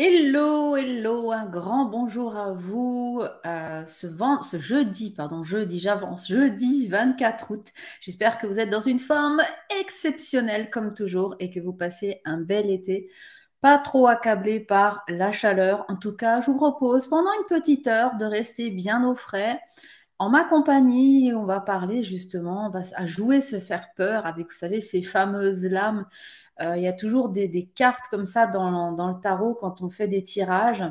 Hello, hello, un grand bonjour à vous ce jeudi, j'avance, jeudi 24 août. J'espère que vous êtes dans une forme exceptionnelle comme toujours et que vous passez un bel été, pas trop accablé par la chaleur. En tout cas, je vous propose pendant une petite heure de rester bien au frais. En ma compagnie, on va parler justement, on va jouer se faire peur avec, vous savez, ces fameuses lames. Il y a toujours des cartes comme ça dans le tarot quand on fait des tirages.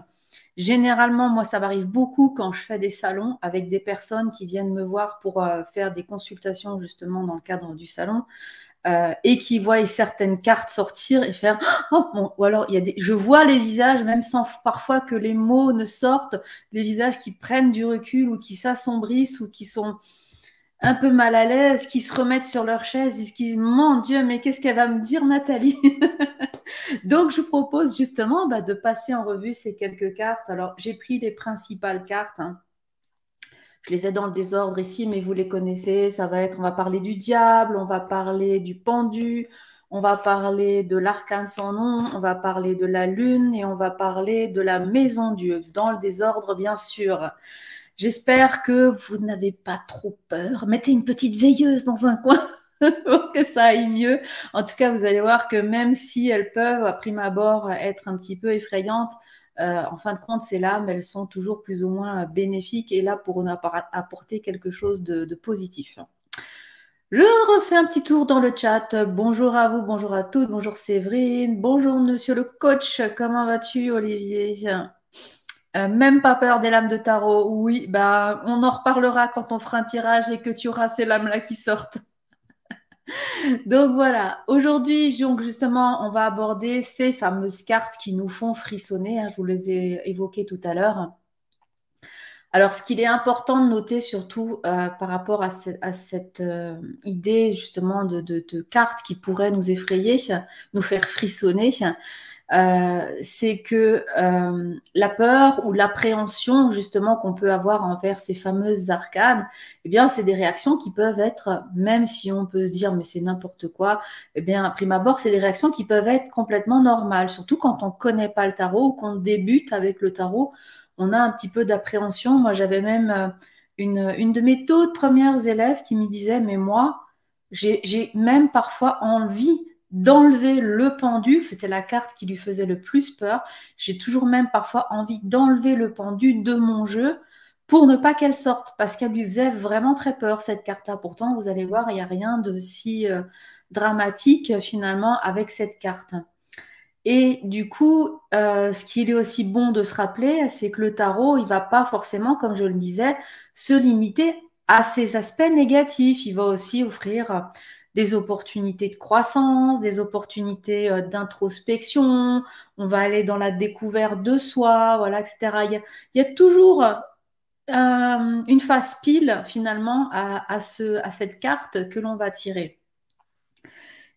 Généralement, moi, ça m'arrive beaucoup quand je fais des salons avec des personnes qui viennent me voir pour faire des consultations justement dans le cadre du salon et qui voient certaines cartes sortir et faire « Oh, bon !» Ou alors, je vois les visages, même sans parfois que les mots ne sortent, des visages qui prennent du recul ou qui s'assombrissent ou qui sont un peu mal à l'aise, qui se remettent sur leur chaise, ils se disent « Mon Dieu, mais qu'est-ce qu'elle va me dire, Nathalie ?» Donc, je vous propose justement de passer en revue ces quelques cartes. Alors, j'ai pris les principales cartes. Je les ai dans le désordre ici, mais vous les connaissez. On va parler du diable, on va parler du pendu, on va parler de l'arcane sans nom, on va parler de la lune et on va parler de la maison Dieu, dans le désordre, bien sûr. J'espère que vous n'avez pas trop peur. Mettez une petite veilleuse dans un coin pour que ça aille mieux. En tout cas, vous allez voir que même si elles peuvent, à prime abord, être un petit peu effrayantes, en fin de compte, ces lames, elles sont toujours plus ou moins bénéfiques et là pour nous apporter quelque chose de positif. Je refais un petit tour dans le chat. Bonjour à vous, bonjour à toutes, bonjour Séverine, bonjour monsieur le coach, comment vas-tu Olivier? Même pas peur des lames de tarot. Oui, on en reparlera quand on fera un tirage et que tu auras ces lames-là qui sortent. Donc voilà, aujourd'hui, justement, on va aborder ces fameuses cartes qui nous font frissonner. Je vous les ai évoquées tout à l'heure. Alors, ce qu'il est important de noter surtout par rapport à cette idée justement de cartes qui pourraient nous effrayer, nous faire frissonner, c'est que la peur ou l'appréhension justement qu'on peut avoir envers ces fameuses arcanes, eh bien, c'est des réactions qui peuvent être, même si on peut se dire mais c'est n'importe quoi, eh bien, à prime abord, c'est des réactions qui peuvent être complètement normales, surtout quand on ne connaît pas le tarot ou qu'on débute avec le tarot, on a un petit peu d'appréhension. Moi, j'avais même une de mes toutes premières élèves qui me disait mais moi, j'ai même parfois envie d'enlever le pendu, c'était la carte qui lui faisait le plus peur. J'ai toujours même parfois envie d'enlever le pendu de mon jeu pour ne pas qu'elle sorte, parce qu'elle lui faisait vraiment très peur, cette carte-là. Pourtant, vous allez voir, il n'y a rien de si dramatique finalement avec cette carte. Et du coup, ce qu'il est aussi bon de se rappeler, c'est que le tarot, il ne va pas forcément, comme je le disais, se limiter à ses aspects négatifs. Il va aussi offrir des opportunités de croissance, des opportunités d'introspection, on va aller dans la découverte de soi, voilà, etc. Il y a toujours une face pile finalement à cette carte que l'on va tirer.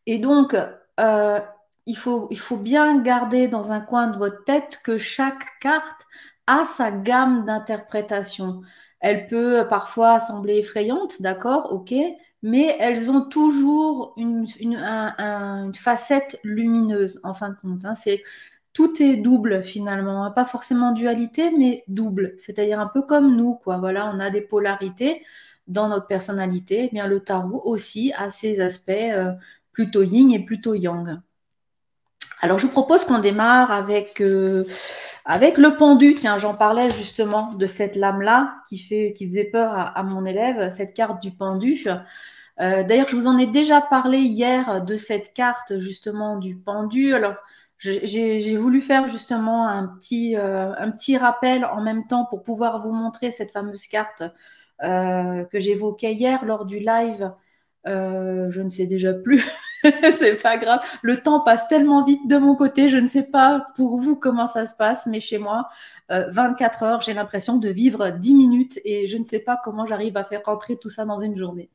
Et donc, il faut bien garder dans un coin de votre tête que chaque carte a sa gamme d'interprétation. Elle peut parfois sembler effrayante, d'accord, ok, mais elles ont toujours une facette lumineuse, en fin de compte. Tout est double finalement, pas forcément dualité, mais double. C'est-à-dire un peu comme nous, quoi. Voilà, on a des polarités dans notre personnalité. Eh bien, le tarot aussi a ses aspects plutôt yin et plutôt yang. Alors, je vous propose qu'on démarre avec le pendu. Tiens, j'en parlais justement de cette lame-là qui faisait peur à mon élève, cette carte du pendu. D'ailleurs, je vous en ai déjà parlé hier de cette carte justement du pendu. Alors, j'ai voulu faire justement un petit rappel en même temps pour pouvoir vous montrer cette fameuse carte que j'évoquais hier lors du live. Je ne sais déjà plus, c'est pas grave. Le temps passe tellement vite de mon côté, je ne sais pas pour vous comment ça se passe, mais chez moi, 24 heures, j'ai l'impression de vivre 10 minutes et je ne sais pas comment j'arrive à faire rentrer tout ça dans une journée.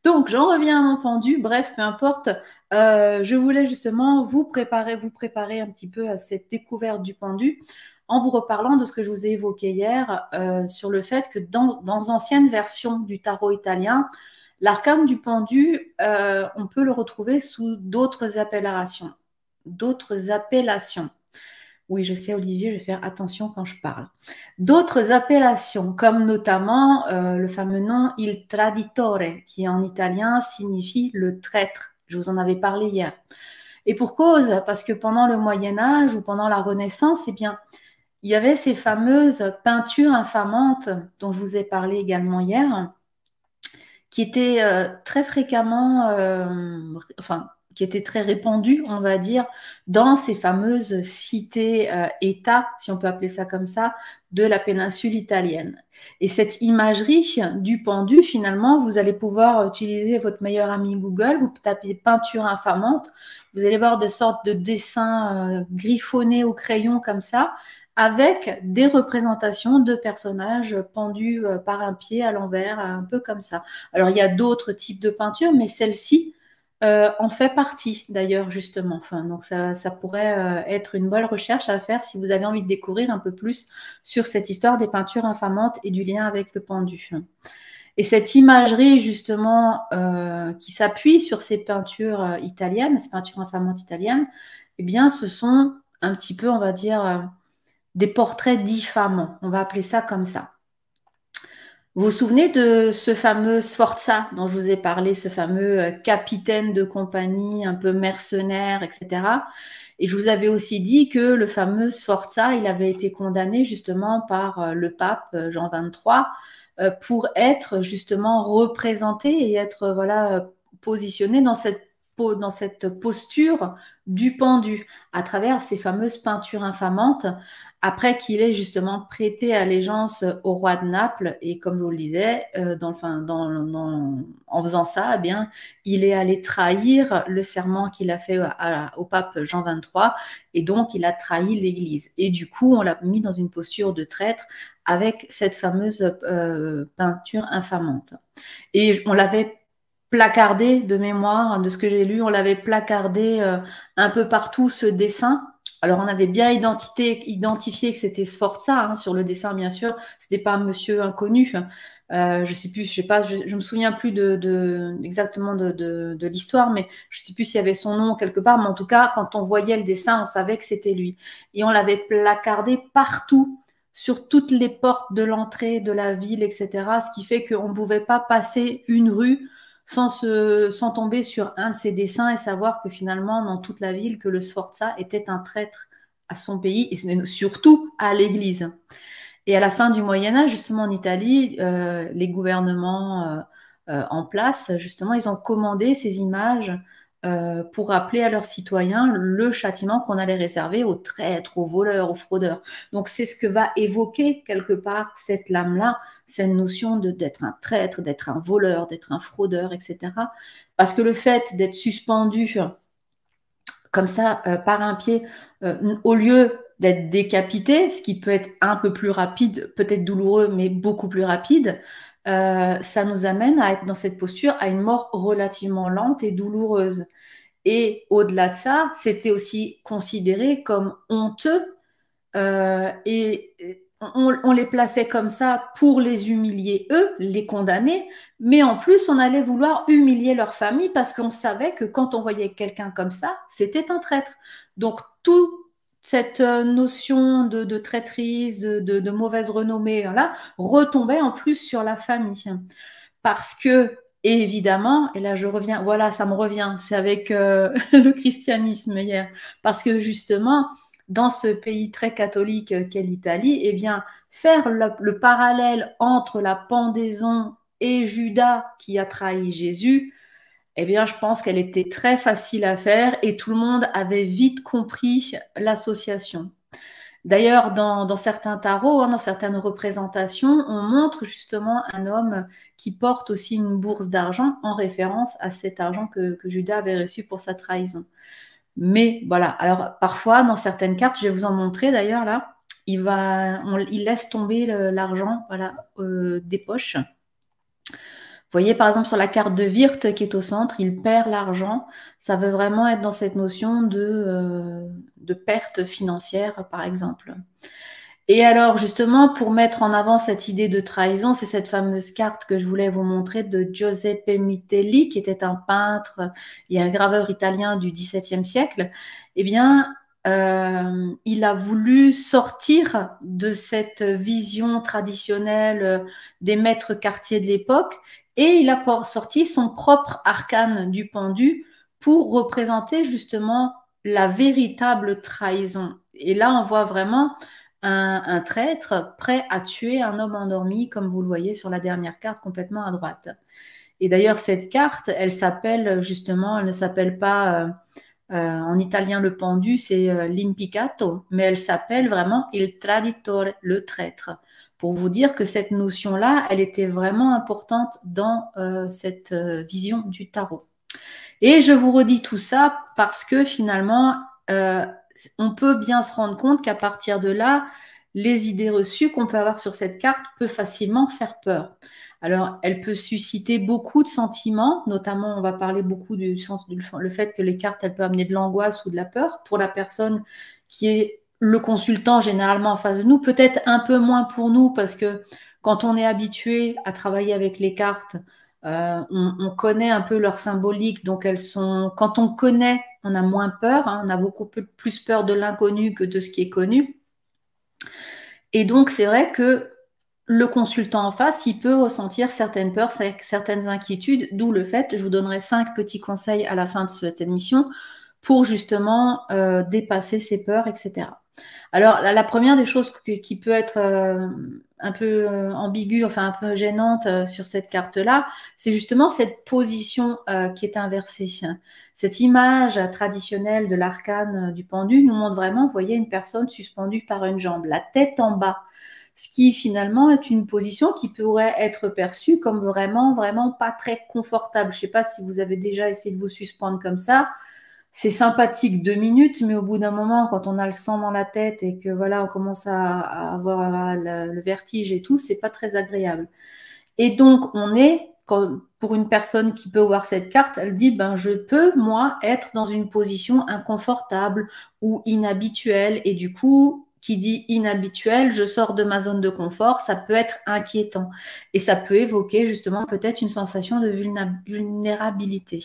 Donc, j'en reviens à mon pendu. Bref, peu importe. Je voulais justement vous préparer un petit peu à cette découverte du pendu en vous reparlant de ce que je vous ai évoqué hier sur le fait que dans anciennes versions du tarot italien, l'arcane du pendu, on peut le retrouver sous d'autres appellations. D'autres appellations. Oui, je sais, Olivier, je vais faire attention quand je parle. D'autres appellations, comme notamment le fameux nom Il Traditore, qui en italien signifie le traître. Je vous en avais parlé hier. Et pour cause, parce que pendant le Moyen Âge ou pendant la Renaissance, eh bien, il y avait ces fameuses peintures infamantes dont je vous ai parlé également hier, qui étaient très fréquemment, enfin, qui étaient très répandues, on va dire, dans ces fameuses cités-États, si on peut appeler ça comme ça, de la péninsule italienne. Et cette imagerie du pendu, finalement, vous allez pouvoir utiliser votre meilleur ami Google, vous tapez peinture infamante, vous allez voir de sortes de dessins griffonnés au crayon comme ça, avec des représentations de personnages pendus par un pied à l'envers, un peu comme ça. Alors, il y a d'autres types de peintures, mais celle-ci en fait partie, d'ailleurs, justement. Enfin, donc, ça pourrait être une bonne recherche à faire si vous avez envie de découvrir un peu plus sur cette histoire des peintures infamantes et du lien avec le pendu. Et cette imagerie, justement, qui s'appuie sur ces peintures italiennes, ces peintures infamantes italiennes, eh bien, ce sont un petit peu, on va dire, des portraits diffamants. On va appeler ça comme ça. Vous vous souvenez de ce fameux Sforza dont je vous ai parlé, ce fameux capitaine de compagnie, un peu mercenaire, etc. Et je vous avais aussi dit que le fameux Sforza, il avait été condamné justement par le pape Jean XXIII pour être justement représenté et être voilà positionné dans cette posture du pendu à travers ces fameuses peintures infamantes après qu'il ait justement prêté allégeance au roi de Naples. Et comme je vous le disais, en faisant ça, eh bien, il est allé trahir le serment qu'il a fait au pape Jean XXIII, et donc il a trahi l'Église. Et du coup, on l'a mis dans une posture de traître avec cette fameuse peinture infamante. Et on l'avait placardé de mémoire, de ce que j'ai lu, on l'avait placardé un peu partout, ce dessin. Alors, on avait bien identifié que c'était Sforza hein, sur le dessin, bien sûr. C'était pas un monsieur inconnu. Je sais plus, je sais pas, je me souviens plus exactement de l'histoire, mais je sais plus s'il y avait son nom quelque part. Mais en tout cas, quand on voyait le dessin, on savait que c'était lui. Et on l'avait placardé partout, sur toutes les portes de l'entrée de la ville, etc. Ce qui fait qu'on ne pouvait pas passer une rue sans tomber sur un de ses dessins et savoir que finalement, dans toute la ville, que le Sforza était un traître à son pays et surtout à l'Église. Et à la fin du Moyen Âge, justement en Italie, les gouvernements en place, justement, ils ont commandé ces images pour rappeler à leurs citoyens le châtiment qu'on allait réserver aux traîtres, aux voleurs, aux fraudeurs. Donc c'est ce que va évoquer quelque part cette lame-là, cette notion d'être un traître, d'être un voleur, d'être un fraudeur, etc. Parce que le fait d'être suspendu comme ça par un pied, au lieu d'être décapité, ce qui peut être un peu plus rapide, peut-être douloureux, mais beaucoup plus rapide, ça nous amène à être dans cette posture à une mort relativement lente et douloureuse. Et au-delà de ça, c'était aussi considéré comme honteux et on les plaçait comme ça pour les humilier eux, les condamner, mais en plus on allait vouloir humilier leur famille parce qu'on savait que quand on voyait quelqu'un comme ça, c'était un traître. Donc toute cette notion de traîtrise, de mauvaise renommée, là, retombait en plus sur la famille. Parce que, évidemment, et là je reviens, voilà, ça me revient, c'est avec le christianisme hier, parce que justement, dans ce pays très catholique qu'est l'Italie, eh bien, faire le parallèle entre la pendaison et Judas qui a trahi Jésus, Eh bien, je pense qu'elle était très facile à faire et tout le monde avait vite compris l'association. D'ailleurs, dans certains tarots, hein, dans certaines représentations, on montre justement un homme qui porte aussi une bourse d'argent en référence à cet argent que Judas avait reçu pour sa trahison. Mais voilà, alors parfois, dans certaines cartes, je vais vous en montrer d'ailleurs là, il laisse tomber l'argent voilà, des poches. Vous voyez, par exemple, sur la carte de Wirth qui est au centre, il perd l'argent. Ça veut vraiment être dans cette notion de perte financière, par exemple. Et alors, justement, pour mettre en avant cette idée de trahison, c'est cette fameuse carte que je voulais vous montrer de Giuseppe Mitelli, qui était un peintre et un graveur italien du XVIIe siècle. Eh bien, il a voulu sortir de cette vision traditionnelle des maîtres quartiers de l'époque et il a sorti son propre arcane du pendu pour représenter justement la véritable trahison. Et là, on voit vraiment un traître prêt à tuer un homme endormi, comme vous le voyez sur la dernière carte complètement à droite. Et d'ailleurs, cette carte, elle s'appelle justement, elle ne s'appelle pas en italien le pendu, c'est l'impiccato, mais elle s'appelle vraiment il traditore, le traître. Pour vous dire que cette notion-là, elle était vraiment importante dans cette vision du tarot. Et je vous redis tout ça parce que finalement, on peut bien se rendre compte qu'à partir de là, les idées reçues qu'on peut avoir sur cette carte peuvent facilement faire peur. Alors, elle peut susciter beaucoup de sentiments, notamment on va parler beaucoup du le fait que les cartes, elles peuvent amener de l'angoisse ou de la peur pour la personne qui est le consultant généralement en face de nous, peut-être un peu moins pour nous parce que quand on est habitué à travailler avec les cartes, on connaît un peu leur symbolique, donc elles sont. Quand on connaît, on a moins peur, hein, on a beaucoup plus peur de l'inconnu que de ce qui est connu. Et donc c'est vrai que le consultant en face, il peut ressentir certaines peurs, certaines inquiétudes, d'où le fait, je vous donnerai 5 petits conseils à la fin de cette émission pour justement dépasser ces peurs, etc. Alors, la première des choses qui peut être un peu ambiguë, enfin un peu gênante sur cette carte-là, c'est justement cette position qui est inversée. Cette image traditionnelle de l'arcane du pendu nous montre vraiment, vous voyez, une personne suspendue par une jambe, la tête en bas, ce qui finalement est une position qui pourrait être perçue comme vraiment, vraiment pas très confortable. Je ne sais pas si vous avez déjà essayé de vous suspendre comme ça. C'est sympathique 2 minutes, mais au bout d'un moment, quand on a le sang dans la tête et que voilà, on commence à avoir le vertige et tout, c'est pas très agréable. Et donc, pour une personne qui peut voir cette carte, elle dit, ben, je peux, moi, être dans une position inconfortable ou inhabituelle. Et du coup, qui dit inhabituel, je sors de ma zone de confort, ça peut être inquiétant. Et ça peut évoquer justement peut-être une sensation de vulnérabilité.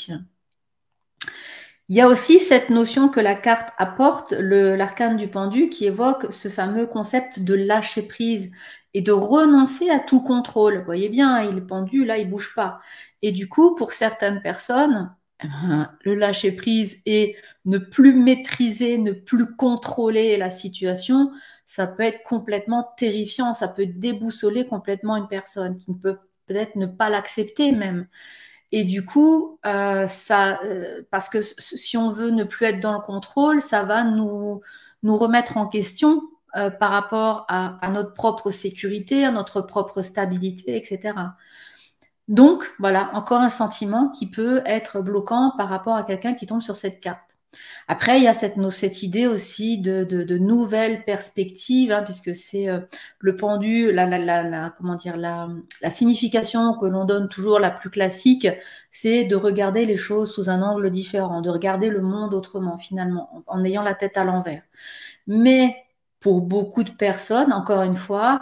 Il y a aussi cette notion que la carte apporte, l'arcane du pendu, qui évoque ce fameux concept de lâcher prise et de renoncer à tout contrôle. Vous voyez bien, il est pendu, là, il bouge pas. Et du coup, pour certaines personnes, le lâcher prise et ne plus maîtriser, ne plus contrôler la situation, ça peut être complètement terrifiant, ça peut déboussoler complètement une personne qui ne peut peut-être ne pas l'accepter même. Et du coup, parce que si on veut ne plus être dans le contrôle, ça va nous remettre en question par rapport à notre propre sécurité, à notre propre stabilité, etc. Donc, voilà, encore un sentiment qui peut être bloquant par rapport à quelqu'un qui tombe sur cette carte. Après, il y a cette idée aussi de nouvelles perspectives, hein, puisque c'est le pendu, comment dire, la signification que l'on donne toujours, la plus classique, c'est de regarder les choses sous un angle différent, de regarder le monde autrement, finalement, en ayant la tête à l'envers. Mais pour beaucoup de personnes, encore une fois,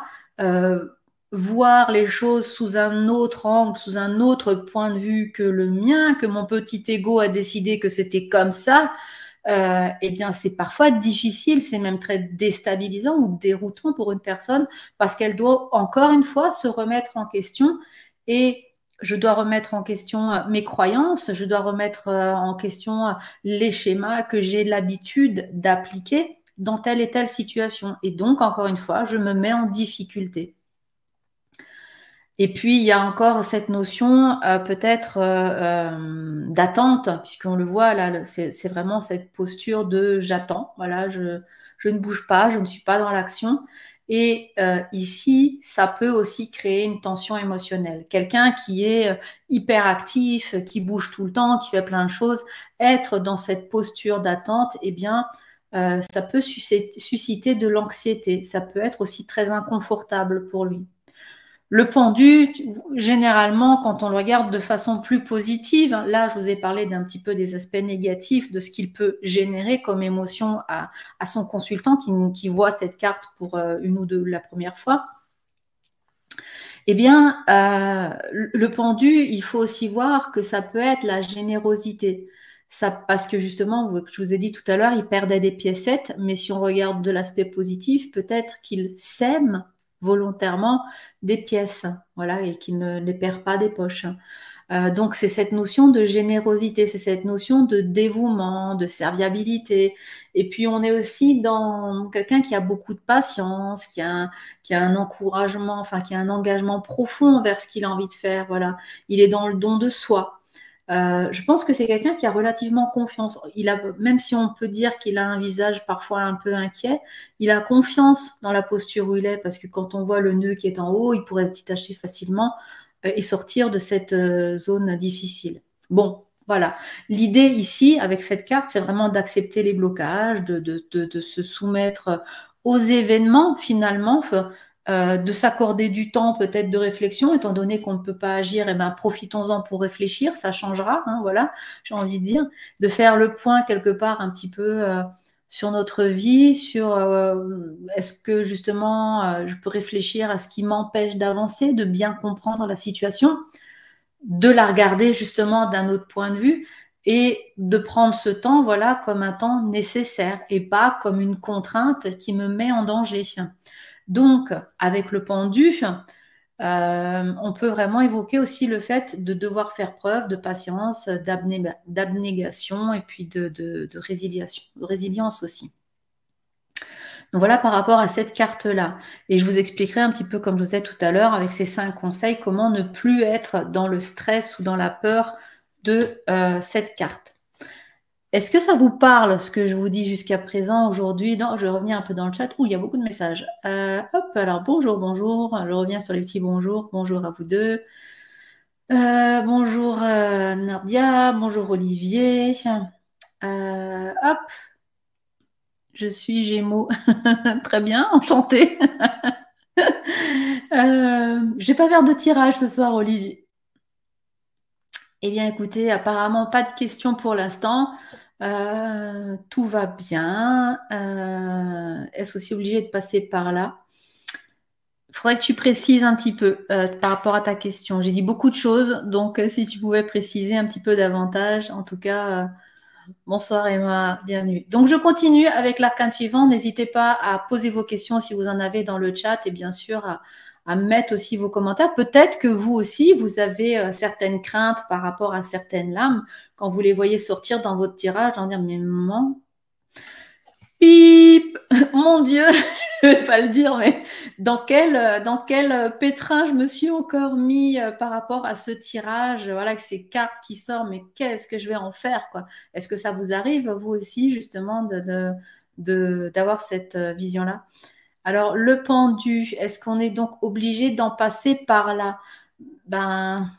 voir les choses sous un autre angle, sous un autre point de vue que le mien, que mon petit ego a décidé que c'était comme ça, eh bien, c'est parfois difficile, c'est même très déstabilisant ou déroutant pour une personne parce qu'elle doit encore une fois se remettre en question et je dois remettre en question mes croyances, je dois remettre en question les schémas que j'ai l'habitude d'appliquer dans telle et telle situation. Et donc, encore une fois, je me mets en difficulté. Et puis, il y a encore cette notion peut-être d'attente, puisqu'on le voit là, c'est vraiment cette posture de j'attends. Voilà, je ne bouge pas, je ne suis pas dans l'action. Et ici, ça peut aussi créer une tension émotionnelle. Quelqu'un qui est hyper actif, qui bouge tout le temps, qui fait plein de choses, être dans cette posture d'attente, eh bien, ça peut susciter de l'anxiété. Ça peut être aussi très inconfortable pour lui. Le pendu, généralement, quand on le regarde de façon plus positive, là, je vous ai parlé d'un petit peu des aspects négatifs, de ce qu'il peut générer comme émotion à son consultant qui voit cette carte pour une ou deux la première fois. Eh bien, le pendu, il faut aussi voir que ça peut être la générosité. Ça, parce que justement, je vous ai dit tout à l'heure, il perdait des piécettes, mais si on regarde de l'aspect positif, peut-être qu'il sème volontairement des pièces, voilà, et qu'il ne les perd pas des poches. Donc, c'est cette notion de générosité, c'est cette notion de dévouement, de serviabilité. Et puis, on est aussi dans quelqu'un qui a beaucoup de patience, qui a un encouragement, enfin, qui a un engagement profond vers ce qu'il a envie de faire. Voilà, il est dans le don de soi. Je pense que c'est quelqu'un qui a relativement confiance. Même si on peut dire qu'il a un visage parfois un peu inquiet, il a confiance dans la posture où il est, parce que quand on voit le nœud qui est en haut, il pourrait se détacher facilement et sortir de cette zone difficile. Bon, voilà. L'idée ici, avec cette carte, c'est vraiment d'accepter les blocages, de se soumettre aux événements finalement, de s'accorder du temps peut-être de réflexion, étant donné qu'on ne peut pas agir, et ben profitons-en pour réfléchir, ça changera, hein, voilà, j'ai envie de dire, de faire le point quelque part un petit peu sur notre vie, sur est-ce que justement je peux réfléchir à ce qui m'empêche d'avancer, de bien comprendre la situation, de la regarder justement d'un autre point de vue et de prendre ce temps, voilà, comme un temps nécessaire et pas comme une contrainte qui me met en danger. Donc, avec le pendu, on peut vraiment évoquer aussi le fait de devoir faire preuve de patience, d'abnégation et puis de résilience aussi. Donc voilà par rapport à cette carte-là. Et je vous expliquerai un petit peu, comme je vous disais tout à l'heure, avec ces 5 conseils, comment ne plus être dans le stress ou dans la peur de cette carte. Est-ce que ça vous parle, ce que je vous dis jusqu'à présent aujourd'hui? Non, je vais revenir un peu dans le chat. Ouh, il y a beaucoup de messages. Hop, alors bonjour, bonjour. Je reviens sur les petits bonjours. Bonjour à vous deux. Bonjour Nadia, bonjour Olivier. Hop, je suis Gémeaux. Très bien, enchantée. Je vais pas faire de tirage ce soir, Olivier. Eh bien, écoutez, apparemment, pas de questions pour l'instant. Tout va bien. Est-ce aussi obligé de passer par là? Il faudrait que tu précises un petit peu par rapport à ta question. J'ai dit beaucoup de choses, donc si tu pouvais préciser un petit peu davantage. En tout cas, bonsoir Emma, bienvenue. Donc, je continue avec l'arcane suivant. N'hésitez pas à poser vos questions si vous en avez dans le chat et bien sûr à mettre aussi vos commentaires. Peut-être que vous aussi, vous avez certaines craintes par rapport à certaines lames. Quand vous les voyez sortir dans votre tirage, en dire, mais maman, Pip! Mon Dieu, je vais pas le dire, mais dans quel pétrin je me suis encore mis par rapport à ce tirage, voilà, avec ces cartes qui sortent, mais qu'est-ce que je vais en faire, quoi? Est-ce que ça vous arrive, vous aussi, justement, d'avoir cette vision-là? Alors, le pendu, est-ce qu'on est donc obligé d'en passer par là? Ben,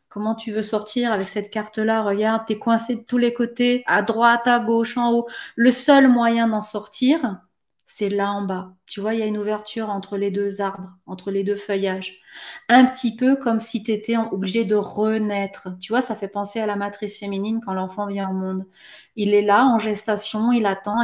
comment tu veux sortir avec cette carte-là? Regarde, t'es coincé de tous les côtés, à droite, à gauche, en haut. Le seul moyen d'en sortir, c'est là en bas. Tu vois, il y a une ouverture entre les deux arbres, entre les deux feuillages. Un petit peu comme si tu étais obligé de renaître. Tu vois, ça fait penser à la matrice féminine quand l'enfant vient au monde. Il est là en gestation, il attend,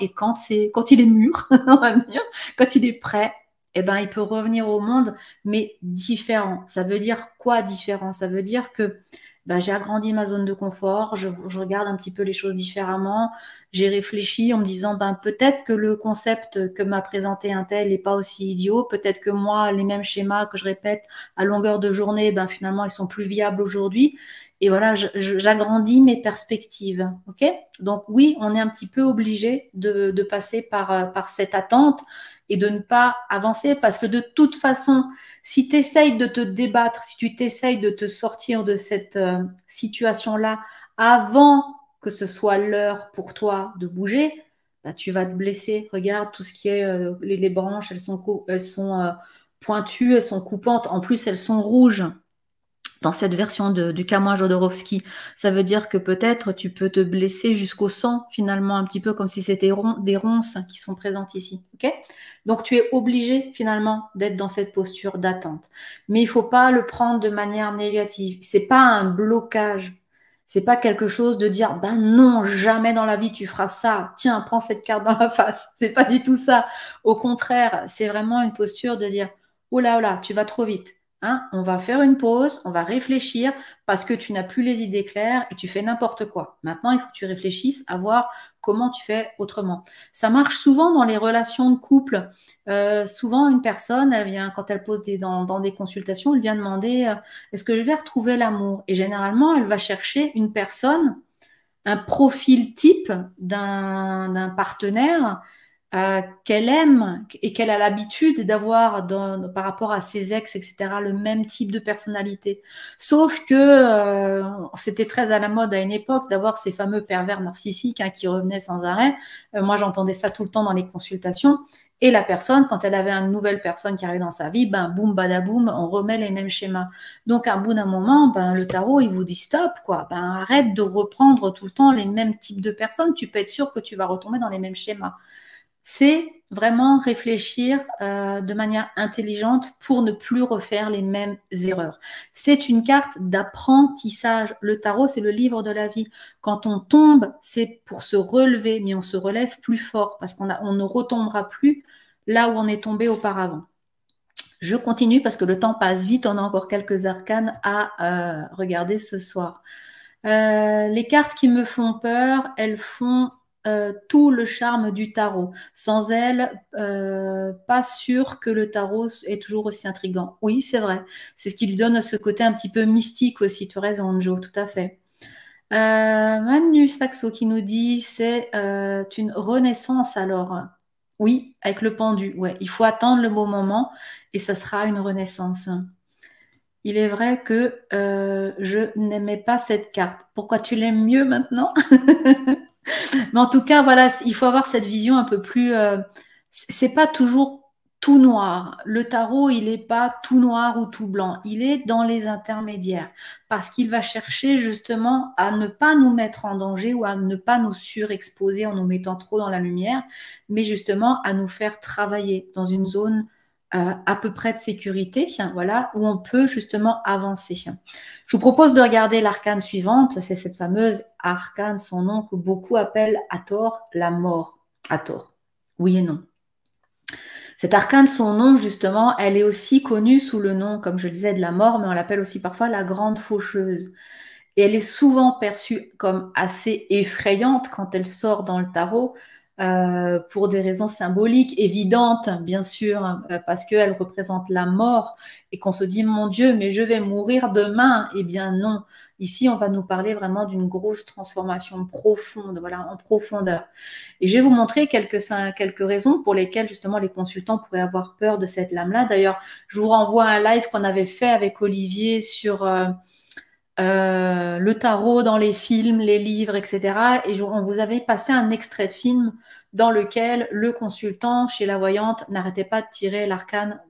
et quand il est mûr, on va dire, quand il est prêt, eh ben, il peut revenir au monde, mais différent. Ça veut dire quoi différent? Ça veut dire que ben, j'ai agrandi ma zone de confort, je regarde un petit peu les choses différemment, j'ai réfléchi en me disant ben, peut-être que le concept que m'a présenté un tel n'est pas aussi idiot, peut-être que moi, les mêmes schémas que je répète à longueur de journée, ben, finalement, ils sont plus viables aujourd'hui. Et voilà, j'agrandis mes perspectives. Ok? Donc oui, on est un petit peu obligé de passer par cette attente et de ne pas avancer parce que de toute façon, si tu essayes de te débattre, si tu t'essayes de te sortir de cette situation-là avant que ce soit l'heure pour toi de bouger, bah, tu vas te blesser. Regarde tout ce qui est les branches, elles sont pointues, elles sont coupantes. En plus, elles sont rouges dans cette version du Kamoin Jodorowsky. Ça veut dire que peut-être tu peux te blesser jusqu'au sang, finalement, un petit peu comme si c'était des ronces qui sont présentes ici. Okay? Donc tu es obligé finalement d'être dans cette posture d'attente. Mais il ne faut pas le prendre de manière négative. C'est pas un blocage. C'est pas quelque chose de dire ben non, jamais dans la vie tu feras ça. Tiens, prends cette carte dans la face. C'est pas du tout ça. Au contraire, c'est vraiment une posture de dire oh là, tu vas trop vite. Hein, on va faire une pause, on va réfléchir parce que tu n'as plus les idées claires et tu fais n'importe quoi. Maintenant, il faut que tu réfléchisses à voir comment tu fais autrement. Ça marche souvent dans les relations de couple. Souvent, une personne, elle vient, quand elle pose dans des consultations, elle vient demander est-ce que je vais retrouver l'amour? Et généralement, elle va chercher une personne, un profil type d'un partenaire qu'elle aime et qu'elle a l'habitude d'avoir par rapport à ses ex, etc., le même type de personnalité. Sauf que c'était très à la mode à une époque d'avoir ces fameux pervers narcissiques qui revenaient sans arrêt. Moi, j'entendais ça tout le temps dans les consultations. Et la personne, quand elle avait une nouvelle personne qui arrivait dans sa vie, ben boum, badaboum, on remet les mêmes schémas. Donc, à bout d'un moment, ben, le tarot, il vous dit stop, quoi. Ben, arrête de reprendre tout le temps les mêmes types de personnes. Tu peux être sûr que tu vas retomber dans les mêmes schémas. C'est vraiment réfléchir de manière intelligente pour ne plus refaire les mêmes erreurs. C'est une carte d'apprentissage. Le tarot, c'est le livre de la vie. Quand on tombe, c'est pour se relever, mais on se relève plus fort parce on ne retombera plus là où on est tombé auparavant. Je continue parce que le temps passe vite. On a encore quelques arcanes à regarder ce soir. Les cartes qui me font peur, elles font tout le charme du tarot. Sans elles, pas sûr que le tarot est toujours aussi intriguant. Oui, c'est vrai. C'est ce qui lui donne ce côté un petit peu mystique aussi. Tu as raison, Jo, tout à fait. Manu Saxo qui nous dit c'est une renaissance alors. Oui, avec le pendu. Ouais, il faut attendre le bon moment et ça sera une renaissance. Il est vrai que je n'aimais pas cette carte. Pourquoi tu l'aimes mieux maintenant? Mais en tout cas, voilà, il faut avoir cette vision un peu plus. C'est pas toujours tout noir. Le tarot, il n'est pas tout noir ou tout blanc. Il est dans les intermédiaires parce qu'il va chercher justement à ne pas nous mettre en danger ou à ne pas nous surexposer en nous mettant trop dans la lumière, mais justement à nous faire travailler dans une zone à peu près de sécurité, voilà, où on peut justement avancer. Je vous propose de regarder l'arcane suivante, c'est cette fameuse arcane, son nom que beaucoup appellent à tort la mort. À tort, oui et non. Cette arcane, son nom, justement, elle est aussi connue sous le nom, comme je le disais, de la mort, mais on l'appelle aussi parfois la grande faucheuse. Et elle est souvent perçue comme assez effrayante quand elle sort dans le tarot, pour des raisons symboliques, évidentes, bien sûr, parce qu'elle représente la mort et qu'on se dit, mon Dieu, mais je vais mourir demain. Eh bien non. Ici, on va nous parler vraiment d'une grosse transformation profonde, voilà, en profondeur. Et je vais vous montrer quelques raisons pour lesquelles, justement, les consultants pourraient avoir peur de cette lame-là. D'ailleurs, je vous renvoie à un live qu'on avait fait avec Olivier sur le tarot dans les films, les livres, etc. Et on vous avait passé un extrait de film dans lequel le consultant chez la voyante n'arrêtait pas de tirer l'arcane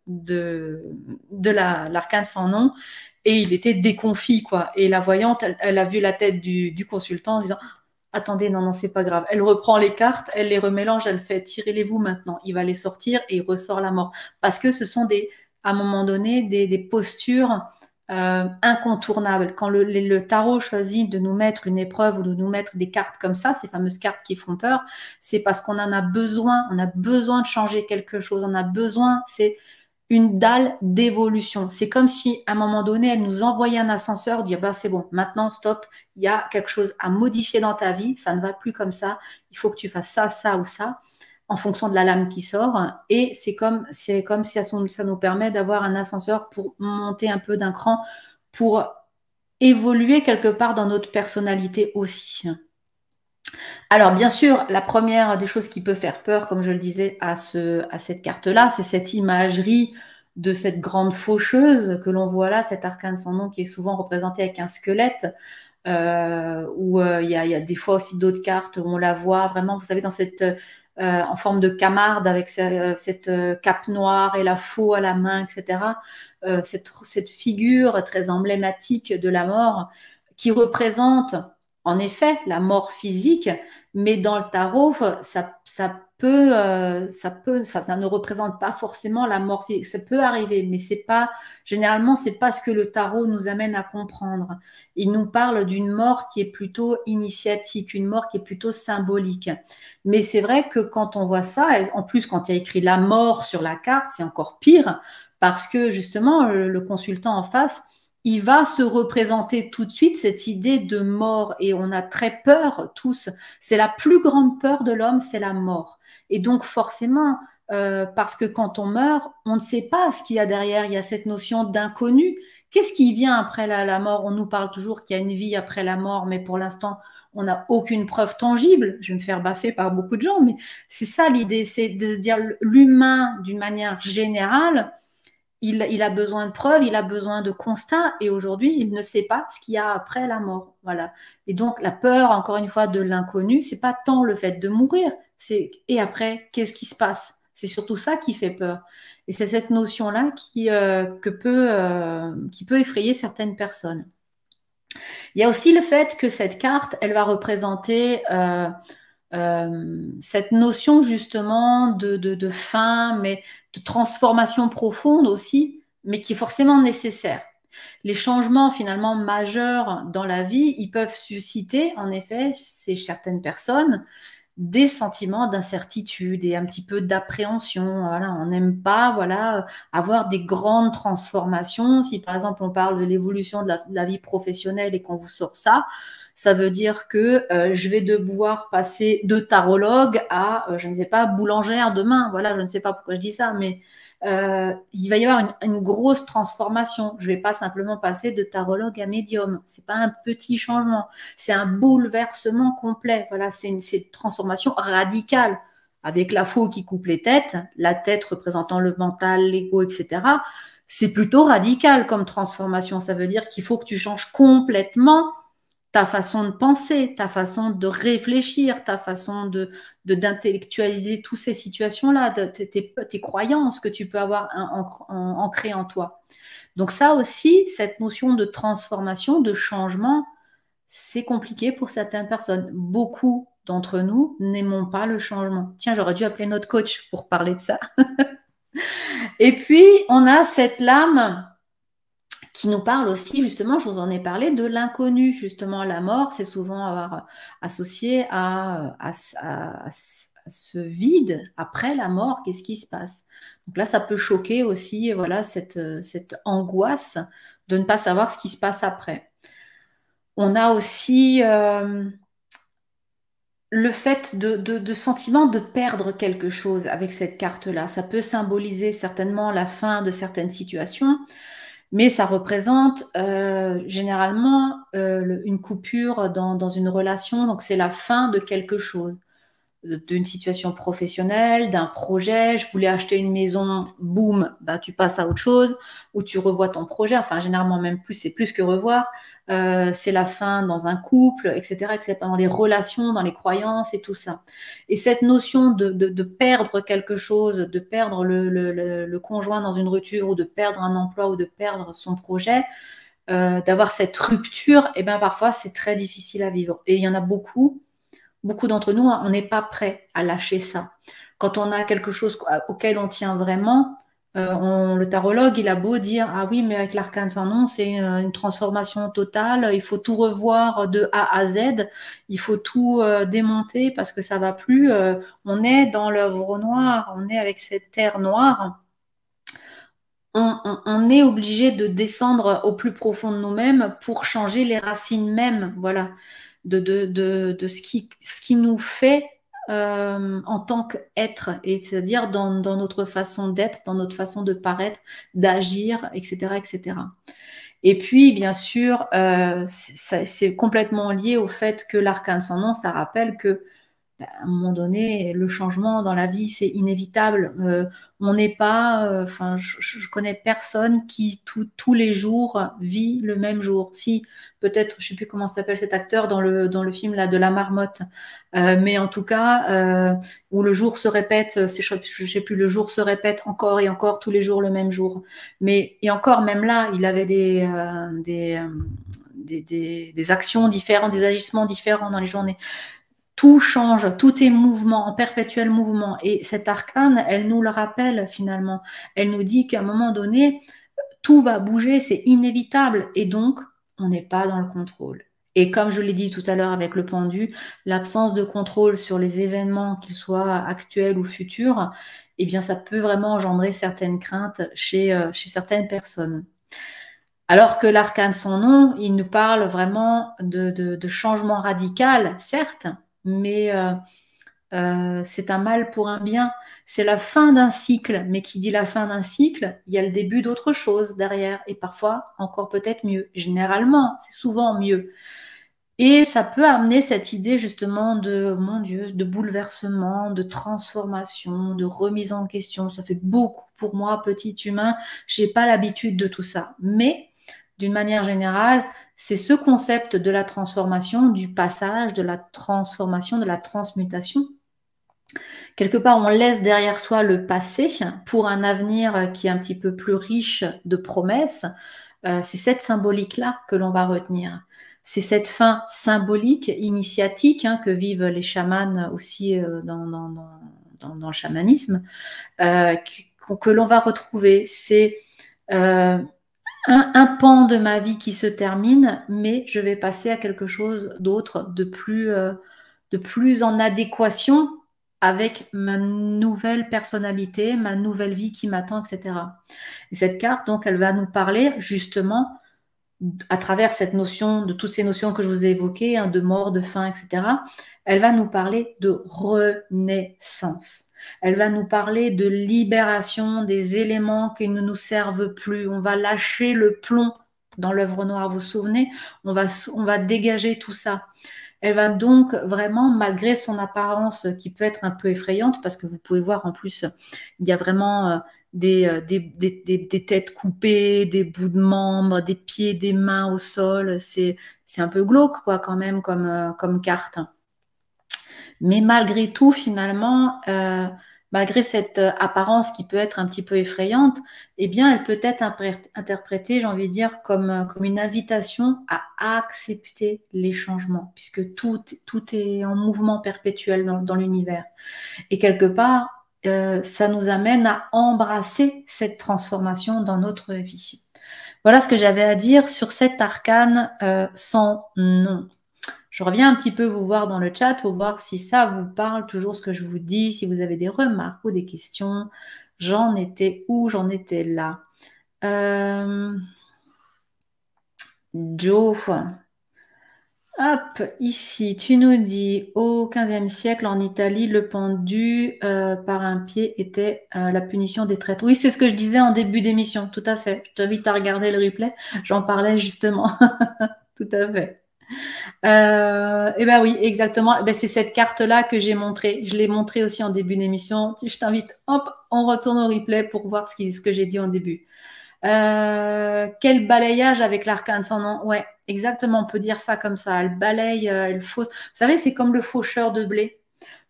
de l'arcane sans nom et il était déconfit, quoi. Et la voyante, elle a vu la tête du consultant en disant attendez, non, c'est pas grave. Elle reprend les cartes, elle les remélange, elle fait tirez-les-vous maintenant. Il va les sortir et il ressort la mort. Parce que ce sont à un moment donné des postures incontournable. Quand le tarot choisit de nous mettre une épreuve ou de nous mettre des cartes comme ça, ces fameuses cartes qui font peur, c'est parce qu'on en a besoin, on a besoin de changer quelque chose, on a besoin, c'est une dalle d'évolution. C'est comme si à un moment donné, elle nous envoyait un ascenseur, dire bah, c'est bon, maintenant stop, il y a quelque chose à modifier dans ta vie, ça ne va plus comme ça, il faut que tu fasses ça, ça ou ça en fonction de la lame qui sort. Et c'est comme si ça nous permet d'avoir un ascenseur pour monter un peu d'un cran, pour évoluer quelque part dans notre personnalité aussi. Alors, bien sûr, la première des choses qui peut faire peur, comme je le disais, à cette carte-là, c'est cette imagerie de cette grande faucheuse que l'on voit là, cet arcane sans nom qui est souvent représenté avec un squelette, où il y a des fois aussi d'autres cartes où on la voit vraiment, vous savez, dans en forme de camarde avec cette cape noire et la faux à la main, etc. Cette figure très emblématique de la mort qui représente en effet la mort physique, mais dans le tarot, ça ne représente pas forcément la mort physique. Ça peut arriver, mais généralement, c'est pas ce que le tarot nous amène à comprendre. Il nous parle d'une mort qui est plutôt initiatique, une mort qui est plutôt symbolique. Mais c'est vrai que quand on voit ça, et en plus quand il y a écrit la mort sur la carte, c'est encore pire, parce que justement, le consultant en face, il va se représenter tout de suite cette idée de mort et on a très peur tous. C'est la plus grande peur de l'homme, c'est la mort. Et donc forcément, parce que quand on meurt, on ne sait pas ce qu'il y a derrière. Il y a cette notion d'inconnu. Qu'est-ce qui vient après la mort? On nous parle toujours qu'il y a une vie après la mort, mais pour l'instant, on n'a aucune preuve tangible. Je vais me faire baffer par beaucoup de gens, mais c'est ça l'idée, c'est de se dire l'humain d'une manière générale. Il a besoin de preuves, il a besoin de constats, et aujourd'hui, il ne sait pas ce qu'il y a après la mort. Voilà. Et donc, la peur, encore une fois, de l'inconnu, c'est pas tant le fait de mourir, c'est et après, qu'est-ce qui se passe? C'est surtout ça qui fait peur. Et c'est cette notion-là qui peut effrayer certaines personnes. Il y a aussi le fait que cette carte, elle va représenter cette notion justement de fin, mais de transformation profonde aussi, mais qui est forcément nécessaire. Les changements finalement majeurs dans la vie, ils peuvent susciter en effet chez certaines personnes des sentiments d'incertitude et un petit peu d'appréhension. Voilà, on n'aime pas voilà, avoir des grandes transformations. Si par exemple on parle de l'évolution de la vie professionnelle et qu'on vous sort ça, ça veut dire que je vais devoir passer de tarologue à, je ne sais pas, boulangère demain. Voilà, je ne sais pas pourquoi je dis ça, mais il va y avoir une grosse transformation. Je ne vais pas simplement passer de tarologue à médium. C'est pas un petit changement, c'est un bouleversement complet. Voilà, c'est une transformation radicale avec la faux qui coupe les têtes, la tête représentant le mental, l'ego, etc. C'est plutôt radical comme transformation. Ça veut dire qu'il faut que tu changes complètement ta façon de penser, ta façon de réfléchir, ta façon d'intellectualiser toutes ces situations-là, tes croyances que tu peux avoir ancrées en toi. Donc ça aussi, cette notion de transformation, de changement, c'est compliqué pour certaines personnes. Beaucoup d'entre nous n'aimons pas le changement. Tiens, j'aurais dû appeler notre coach pour parler de ça. Et puis, on a cette lame qui nous parle aussi, justement, je vous en ai parlé, de l'inconnu. Justement, la mort, c'est souvent associé à ce vide après la mort. Qu'est-ce qui se passe? Donc là, ça peut choquer aussi, voilà, cette angoisse de ne pas savoir ce qui se passe après. On a aussi le fait de sentiment de perdre quelque chose avec cette carte-là. Ça peut symboliser certainement la fin de certaines situations, mais ça représente généralement une coupure dans une relation, donc c'est la fin de quelque chose, d'une situation professionnelle, d'un projet. Je voulais acheter une maison, boum, bah, tu passes à autre chose, ou tu revois ton projet, enfin généralement même plus, c'est plus que revoir. C'est la fin dans un couple, etc., etc., dans les relations, dans les croyances et tout ça. Et cette notion de perdre quelque chose, de perdre le conjoint dans une rupture, ou de perdre un emploi, ou de perdre son projet, d'avoir cette rupture, et bien parfois c'est très difficile à vivre. Et il y en a beaucoup d'entre nous, on n'est pas prêt à lâcher ça. Quand on a quelque chose auquel on tient vraiment, le tarologue, il a beau dire, ah oui, mais avec l'arcane sans nom, c'est une transformation totale, il faut tout revoir de A à Z, il faut tout démonter parce que ça va plus. On est dans l'œuvre noire, on est avec cette terre noire. On est obligé de descendre au plus profond de nous-mêmes pour changer les racines mêmes, voilà, de ce qui nous fait en tant qu'être, et c'est-à-dire dans notre façon d'être, dans notre façon de paraître, d'agir, etc., etc. Et puis, bien sûr, c'est complètement lié au fait que l'arcane sans nom, ça rappelle que à un moment donné, le changement dans la vie, c'est inévitable. On n'est pas, enfin, je connais personne qui tous les jours vit le même jour. Si, peut-être, je sais plus comment s'appelle cet acteur dans le film là de la marmotte, mais en tout cas, où le jour se répète, je sais plus, le jour se répète encore et encore tous les jours le même jour. Mais et encore, même là, il avait des actions différentes, des agissements différents dans les journées. Tout change, tout est mouvement, en perpétuel mouvement. Et cette arcane, elle nous le rappelle finalement. Elle nous dit qu'à un moment donné, tout va bouger, c'est inévitable. Et donc, on n'est pas dans le contrôle. Et comme je l'ai dit tout à l'heure avec le pendu, l'absence de contrôle sur les événements, qu'ils soient actuels ou futurs, eh bien, ça peut vraiment engendrer certaines craintes chez certaines personnes. Alors que l'arcane sans nom, il nous parle vraiment de changement radical, certes, mais c'est un mal pour un bien. C'est la fin d'un cycle, mais qui dit la fin d'un cycle, il y a le début d'autre chose derrière, et parfois encore peut-être mieux. Généralement, c'est souvent mieux. Et ça peut amener cette idée justement de, mon Dieu, de bouleversement, de transformation, de remise en question. Ça fait beaucoup pour moi, petit humain. J'ai pas l'habitude de tout ça. Mais d'une manière générale, c'est ce concept de la transformation, du passage, de la transformation, de la transmutation. Quelque part, on laisse derrière soi le passé pour un avenir qui est un petit peu plus riche de promesses. C'est cette symbolique-là que l'on va retenir. C'est cette fin symbolique, initiatique, que vivent les chamans aussi dans le chamanisme, que l'on va retrouver. C'est un pan de ma vie qui se termine, mais je vais passer à quelque chose d'autre, de plus en adéquation avec ma nouvelle personnalité, ma nouvelle vie qui m'attend, etc. Et cette carte, donc, elle va nous parler justement à travers cette notion, de toutes ces notions que je vous ai évoquées, de mort, de fin, etc., elle va nous parler de renaissance. Elle va nous parler de libération des éléments qui ne nous servent plus. On va lâcher le plomb dans l'œuvre noire, vous vous souvenez? On va dégager tout ça. Elle va donc vraiment, malgré son apparence qui peut être un peu effrayante, parce que vous pouvez voir en plus, il y a vraiment des têtes coupées, des bouts de membres, des pieds, des mains au sol. C'est un peu glauque, quoi, quand même, comme carte. Mais malgré tout, finalement, malgré cette apparence qui peut être un petit peu effrayante, eh bien, elle peut être interprétée, j'ai envie de dire, comme une invitation à accepter les changements, puisque tout est en mouvement perpétuel dans l'univers. Et quelque part, ça nous amène à embrasser cette transformation dans notre vie. Voilà ce que j'avais à dire sur cet arcane sans nom. Je reviens un petit peu vous voir dans le chat pour voir si ça vous parle toujours ce que je vous dis, si vous avez des remarques ou des questions. J'en étais où? J'en étais là. Joe. Hop, ici, tu nous dis, au XVe siècle, en Italie, le pendu par un pied était la punition des traîtres. Oui, c'est ce que je disais en début d'émission, tout à fait. Je t'invite à regarder le replay, j'en parlais justement. Tout à fait. Eh ben oui, exactement. Eh ben, c'est cette carte-là que j'ai montrée. Je l'ai montrée aussi en début d'émission. Je t'invite, hop, on retourne au replay pour voir ce que j'ai dit en début. Quel balayage avec l'arcane sans nom. Ouais, exactement, on peut dire ça comme ça. Elle balaye, elle fausse. Vous savez, c'est comme le faucheur de blé.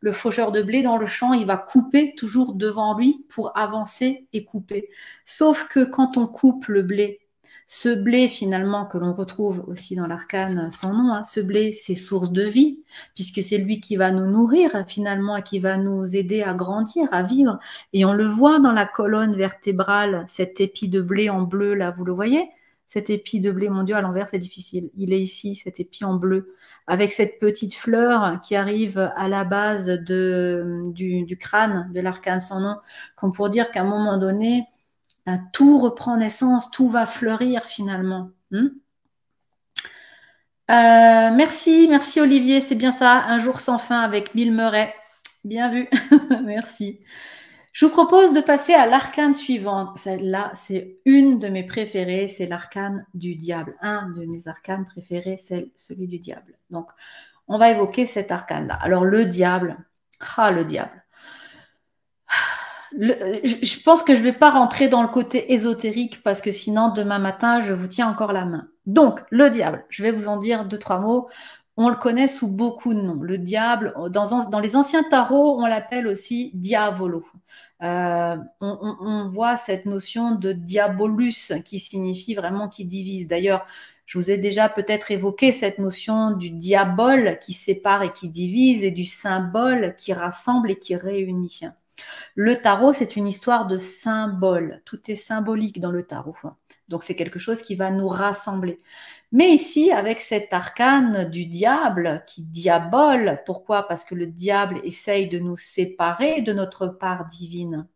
Le faucheur de blé dans le champ, il va couper toujours devant lui pour avancer et couper. Sauf que quand on coupe le blé, ce blé finalement que l'on retrouve aussi dans l'arcane sans nom, ce blé, c'est source de vie, puisque c'est lui qui va nous nourrir finalement et qui va nous aider à grandir, à vivre. Et on le voit dans la colonne vertébrale, cet épi de blé en bleu, là, vous le voyez? Cet épi de blé, mon Dieu, à l'envers, c'est difficile. Il est ici, cet épi en bleu, avec cette petite fleur qui arrive à la base du crâne de l'arcane sans nom, comme pour dire qu'à un moment donné, tout reprend naissance, tout va fleurir finalement. Merci Olivier, c'est bien ça, Un jour sans fin avec Bill Murray. Bien vu, merci. Je vous propose de passer à l'arcane suivante. Celle-là, c'est une de mes préférées, c'est l'arcane du diable. Un de mes arcanes préférés, c'est celui du diable. Donc, on va évoquer cet arcane-là. Alors, le diable. Ah, le diable. Je pense que je ne vais pas rentrer dans le côté ésotérique parce que sinon, demain matin, je vous tiens encore la main. Donc, le diable, je vais vous en dire deux, trois mots. On le connaît sous beaucoup de noms. Le diable, dans les anciens tarots, on l'appelle aussi diavolo. On voit cette notion de diabolus qui signifie vraiment qui divise. D'ailleurs, je vous ai déjà peut-être évoqué cette notion du diabole qui sépare et qui divise et du symbole qui rassemble et qui réunit. Le tarot, c'est une histoire de symboles. Tout est symbolique dans le tarot. Donc, c'est quelque chose qui va nous rassembler. Mais ici, avec cet arcane du diable qui diabole, pourquoi? Parce que le diable essaye de nous séparer de notre part divine.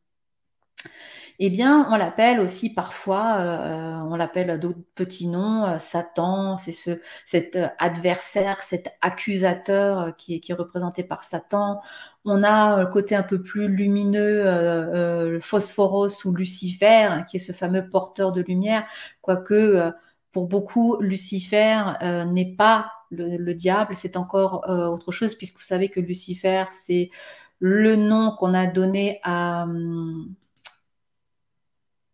Eh bien, on l'appelle aussi parfois, on l'appelle d'autres petits noms, Satan, c'est cet adversaire, cet accusateur qui est représenté par Satan. On a le côté un peu plus lumineux, le Phosphoros ou Lucifer, qui est ce fameux porteur de lumière, quoique pour beaucoup, Lucifer n'est pas le diable, c'est encore autre chose, puisque vous savez que Lucifer, c'est le nom qu'on a donné à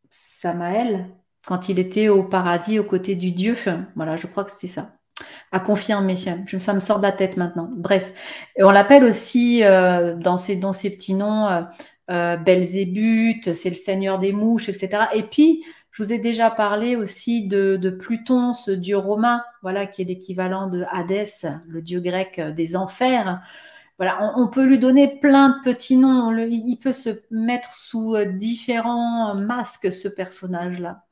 Samaël, quand il était au paradis aux côtés du Dieu. Voilà, je crois que c'était ça. À confirmer, ça me sort de la tête maintenant. Bref, et on l'appelle aussi dans ses petits noms Belzébuth, c'est le seigneur des mouches, etc. Et puis, je vous ai déjà parlé aussi de Pluton, ce dieu romain, voilà, qui est l'équivalent de Hadès, le dieu grec des enfers. Voilà, on peut lui donner plein de petits noms. Il peut se mettre sous différents masques, ce personnage-là.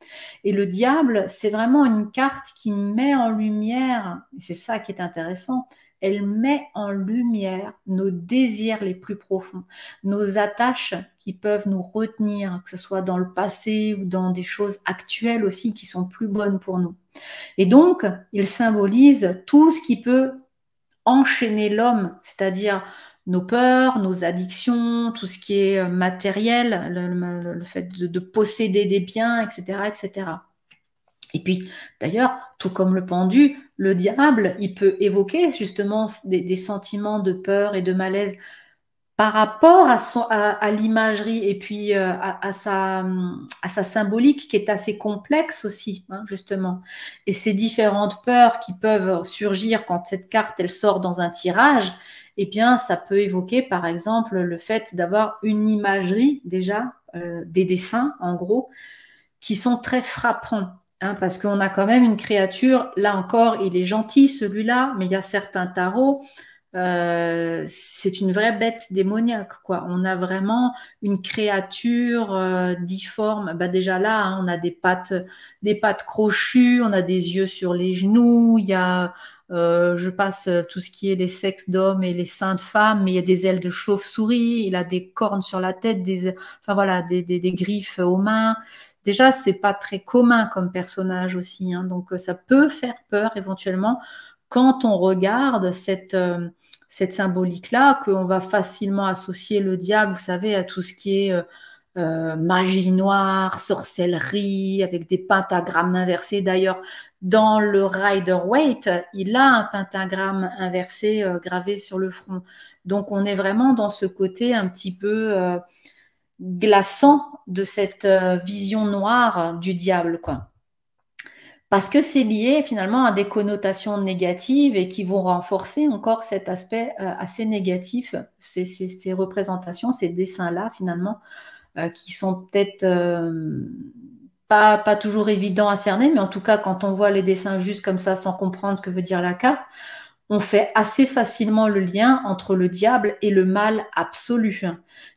Et le diable, c'est vraiment une carte qui met en lumière, et c'est ça qui est intéressant, elle met en lumière nos désirs les plus profonds, nos attaches qui peuvent nous retenir, que ce soit dans le passé ou dans des choses actuelles aussi qui sont plus bonnes pour nous. Et donc, il symbolise tout ce qui peut enchaîner l'homme, c'est-à-dire nos peurs, nos addictions, tout ce qui est matériel, le fait de posséder des biens, etc., etc. Et puis, d'ailleurs, tout comme le pendu, le diable, il peut évoquer justement des sentiments de peur et de malaise par rapport à l'imagerie et puis à sa symbolique qui est assez complexe aussi, hein, justement. Et ces différentes peurs qui peuvent surgir quand cette carte, elle sort dans un tirage, eh bien, ça peut évoquer, par exemple, le fait d'avoir une imagerie déjà, des dessins, en gros, qui sont très frappants. Hein, parce qu'on a quand même une créature, là encore, il est gentil celui-là, mais il y a certains tarots, c'est une vraie bête démoniaque, quoi. On a vraiment une créature difforme. Bah déjà là, hein, on a des pattes crochues, on a des yeux sur les genoux. Il y a, je passe tout ce qui est les sexes d'hommes et les seins de femmes, mais il y a des ailes de chauve-souris. Il a des cornes sur la tête, enfin voilà, des griffes aux mains. Déjà, c'est pas très commun comme personnage aussi, hein, donc ça peut faire peur éventuellement quand on regarde cette symbolique-là, qu'on va facilement associer le diable, vous savez, à tout ce qui est magie noire, sorcellerie, avec des pentagrammes inversés. D'ailleurs, dans le Rider-Waite, il a un pentagramme inversé gravé sur le front. Donc, on est vraiment dans ce côté un petit peu glaçant de cette vision noire du diable, quoi. Parce que c'est lié finalement à des connotations négatives et qui vont renforcer encore cet aspect assez négatif, ces représentations, ces dessins-là finalement, qui sont peut-être pas toujours évidents à cerner, mais en tout cas quand on voit les dessins juste comme ça sans comprendre ce que veut dire la carte, on fait assez facilement le lien entre le diable et le mal absolu.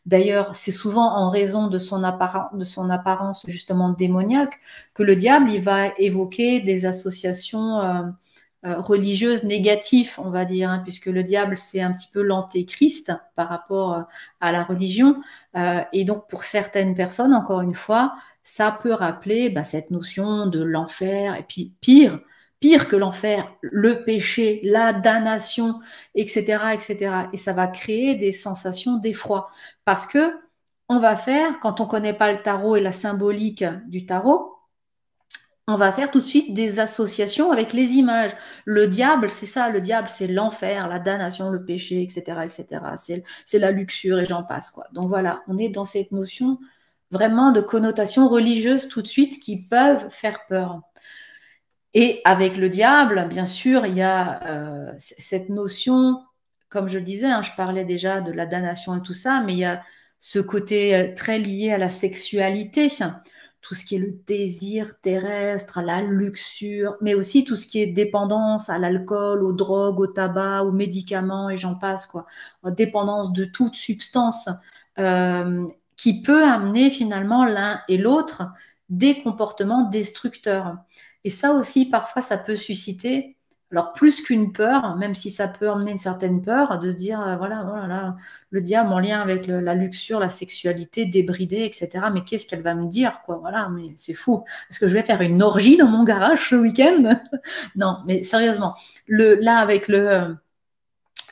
D'ailleurs, c'est souvent en raison de son apparence justement démoniaque que le diable, il va évoquer des associations religieuses négatives, on va dire, hein, puisque le diable, c'est un petit peu l'antéchrist par rapport à la religion. Et donc, pour certaines personnes, encore une fois, ça peut rappeler cette notion de l'enfer, et puis pire que l'enfer, le péché, la damnation, etc., etc. Et ça va créer des sensations d'effroi. Parce que on va faire, quand on ne connaît pas le tarot et la symbolique du tarot, on va faire tout de suite des associations avec les images. Le diable, c'est ça, le diable, c'est l'enfer, la damnation, le péché, etc., etc. C'est la luxure et j'en passe, quoi. Donc voilà, on est dans cette notion vraiment de connotation religieuse tout de suite qui peuvent faire peur. Et avec le diable, bien sûr, il y a cette notion, comme je le disais, hein, je parlais déjà de la damnation et tout ça, mais il y a ce côté très lié à la sexualité, tout ce qui est le désir terrestre, la luxure, mais aussi tout ce qui est dépendance à l'alcool, aux drogues, au tabac, aux médicaments et j'en passe, quoi. Dépendance de toute substance euh, qui peut amener finalement l'un et l'autre des comportements destructeurs. Et ça aussi, parfois, ça peut susciter, alors plus qu'une peur, même si ça peut emmener une certaine peur, de se dire, voilà, voilà, le diable en lien avec la luxure, la sexualité débridée, etc. Mais qu'est-ce qu'elle va me dire, quoi? Voilà, mais c'est fou. Est-ce que je vais faire une orgie dans mon garage ce week-end? Non, mais sérieusement, là, avec le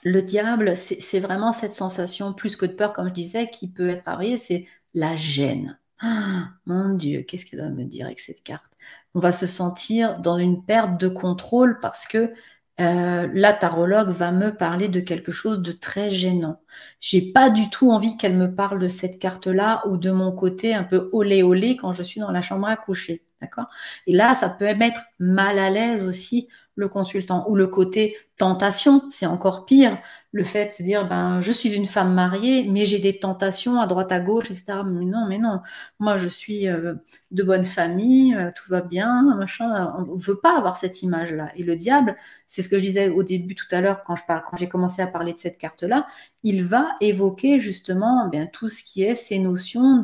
diable, c'est vraiment cette sensation, plus que de peur, comme je disais, qui peut être arrivée, c'est la gêne. Ah, mon Dieu, qu'est-ce qu'elle va me dire avec cette carte? On va se sentir dans une perte de contrôle parce que la tarologue va me parler de quelque chose de très gênant. J'ai pas du tout envie qu'elle me parle de cette carte-là ou de mon côté un peu olé olé quand je suis dans la chambre à coucher, d'accord? Et là, ça peut mettre mal à l'aise aussi le consultant ou le côté tentation, c'est encore pire. Le fait de se dire, ben, je suis une femme mariée, mais j'ai des tentations à droite, à gauche, etc. Mais non, moi je suis de bonne famille, tout va bien, machin. On ne veut pas avoir cette image-là. Et le diable, c'est ce que je disais au début tout à l'heure quand j'ai commencé à parler de cette carte-là, il va évoquer justement bien, tout ce qui est ces notions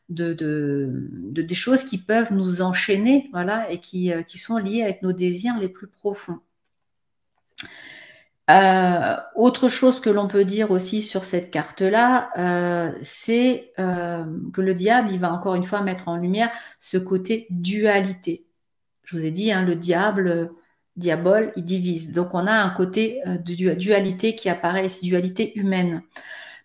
des choses qui peuvent nous enchaîner, voilà, et qui sont liées avec nos désirs les plus profonds. Autre chose que l'on peut dire aussi sur cette carte-là, c'est que le diable, il va encore une fois mettre en lumière ce côté dualité. Je vous ai dit, hein, le diable, diabole, il divise. Donc on a un côté de dualité qui apparaît, c'est dualité humaine.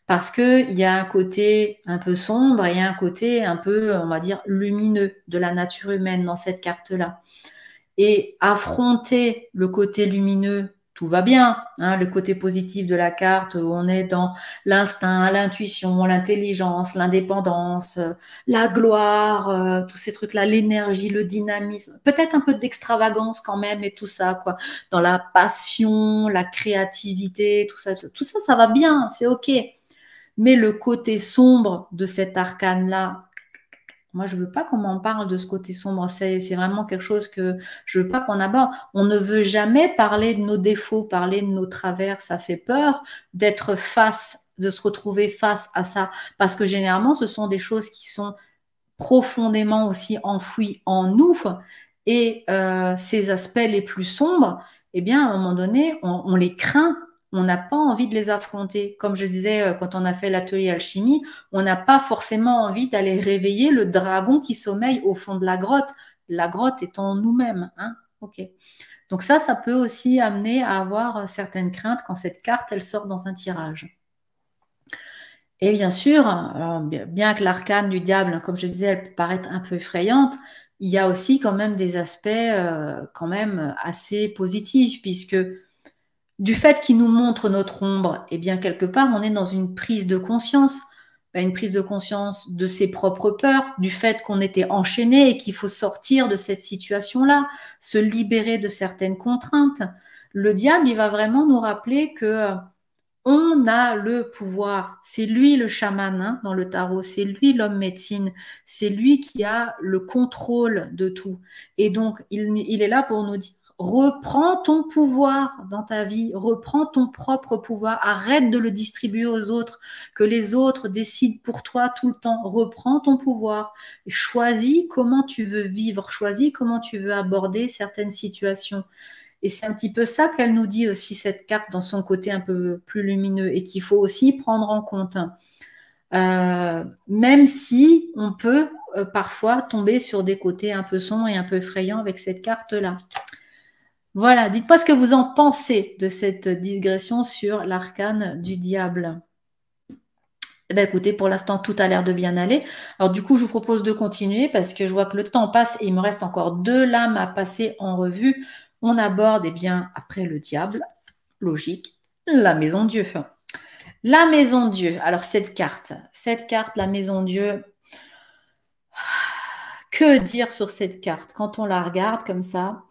Parce qu'il y a un côté un peu sombre et il y a un côté un peu, on va dire, lumineux de la nature humaine dans cette carte-là. Et affronter le côté lumineux, tout va bien, hein, le côté positif de la carte où on est dans l'instinct, l'intuition, l'intelligence, l'indépendance, la gloire, tous ces trucs-là, l'énergie, le dynamisme, peut-être un peu d'extravagance quand même et tout ça, quoi, dans la passion, la créativité, tout ça, ça va bien, c'est ok. Mais le côté sombre de cet arcane-là, moi, je veux pas qu'on m'en parle de ce côté sombre. C'est vraiment quelque chose que je veux pas qu'on aborde. On ne veut jamais parler de nos défauts, parler de nos travers. Ça fait peur d'être face, de se retrouver face à ça. Parce que généralement, ce sont des choses qui sont profondément aussi enfouies en nous. Et ces aspects les plus sombres, eh bien, à un moment donné, on les craint. On n'a pas envie de les affronter. Comme je disais quand on a fait l'atelier alchimie, on n'a pas forcément envie d'aller réveiller le dragon qui sommeille au fond de la grotte. La grotte étant nous-mêmes. Hein, ok. Donc ça peut aussi amener à avoir certaines craintes quand cette carte, elle sort dans un tirage. Et bien sûr, alors, bien que l'arcane du diable, comme je disais, elle peut paraître un peu effrayante, il y a aussi quand même des aspects quand même assez positifs, puisque du fait qu'il nous montre notre ombre, et bien quelque part, on est dans une prise de conscience, une prise de conscience de ses propres peurs, du fait qu'on était enchaîné et qu'il faut sortir de cette situation-là, se libérer de certaines contraintes. Le diable, il va vraiment nous rappeler que on a le pouvoir. C'est lui le chaman hein, dans le tarot, c'est lui l'homme médecine, c'est lui qui a le contrôle de tout. Et donc, il est là pour nous dire, reprends ton pouvoir dans ta vie, reprends ton propre pouvoir, arrête de le distribuer aux autres, que les autres décident pour toi tout le temps, reprends ton pouvoir, choisis comment tu veux vivre, choisis comment tu veux aborder certaines situations. Et c'est un petit peu ça qu'elle nous dit aussi, cette carte, dans son côté un peu plus lumineux et qu'il faut aussi prendre en compte. Même si on peut parfois tomber sur des côtés un peu sombres et un peu effrayants avec cette carte-là. Voilà, dites-moi ce que vous en pensez de cette digression sur l'arcane du diable. Eh ben, écoutez, pour l'instant, tout a l'air de bien aller. Alors du coup, je vous propose de continuer parce que je vois que le temps passe et il me reste encore 2 lames à passer en revue. On aborde, eh bien, après le diable, logique, la maison Dieu. La maison Dieu. Alors cette carte, la maison Dieu, que dire sur cette carte quand on la regarde comme ça?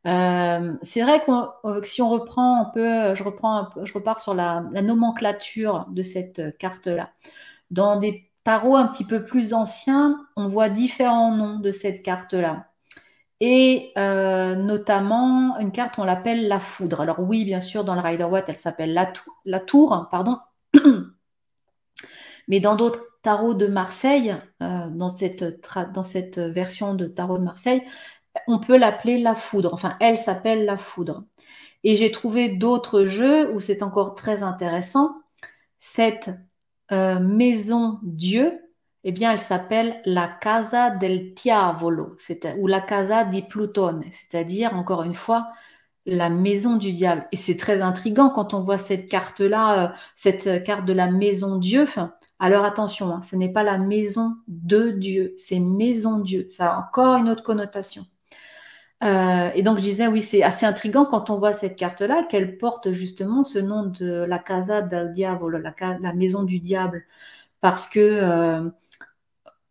C'est vrai que si on reprend un peu, je repars sur la nomenclature de cette carte-là. Dans des tarots un petit peu plus anciens, on voit différents noms de cette carte-là. Et notamment, une carte, on l'appelle la foudre. Alors oui, bien sûr, dans le Rider-Waite, elle s'appelle la tour, pardon. Mais dans d'autres tarots de Marseille, dans cette version de tarot de Marseille, on peut l'appeler la foudre. Enfin, elle s'appelle la foudre. Et j'ai trouvé d'autres jeux où c'est encore très intéressant. Cette maison Dieu, eh bien, elle s'appelle la Casa del Diavolo, ou la Casa di Plutone, c'est-à-dire, encore une fois, la maison du diable. Et c'est très intriguant quand on voit cette carte-là, cette carte de la maison Dieu. Alors attention, hein, ce n'est pas la maison de Dieu, c'est maison Dieu. Ça a encore une autre connotation. Et donc je disais, oui, c'est assez intriguant quand on voit cette carte-là, qu'elle porte justement ce nom de la Casa del Diavolo, la maison du diable, parce que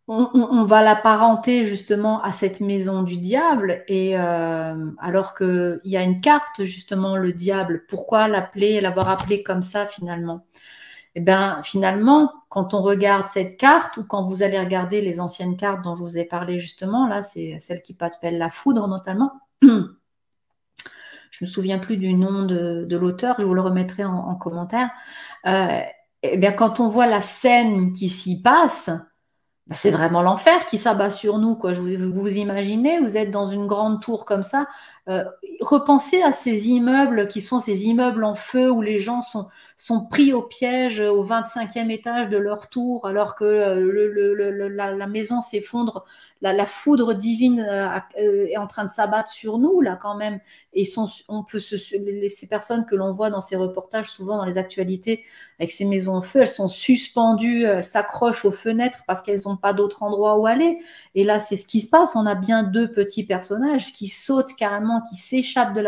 on va l'apparenter justement à cette maison du diable, et alors qu'il y a une carte justement, le diable, pourquoi l'avoir appelé comme ça finalement? Eh bien, finalement, quand on regarde cette carte, ou quand vous allez regarder les anciennes cartes dont je vous ai parlé justement, là, c'est celle qui s'appelle la foudre notamment. Je me souviens plus du nom de l'auteur, je vous le remettrai en commentaire. Eh bien, quand on voit la scène qui s'y passe, ben, c'est vraiment l'enfer qui s'abat sur nous, quoi. Vous imaginez, vous êtes dans une grande tour comme ça. Repensez à ces immeubles qui sont ces immeubles en feu où les gens sont pris au piège au 25e étage de leur tour alors que la maison s'effondre. La foudre divine est en train de s'abattre sur nous, là, quand même. Et ces personnes que l'on voit dans ces reportages, souvent dans les actualités, avec ces maisons en feu, elles sont suspendues, elles s'accrochent aux fenêtres parce qu'elles n'ont pas d'autre endroit où aller. Et là, c'est ce qui se passe. On a bien 2 petits personnages qui sautent carrément, qui s'échappent de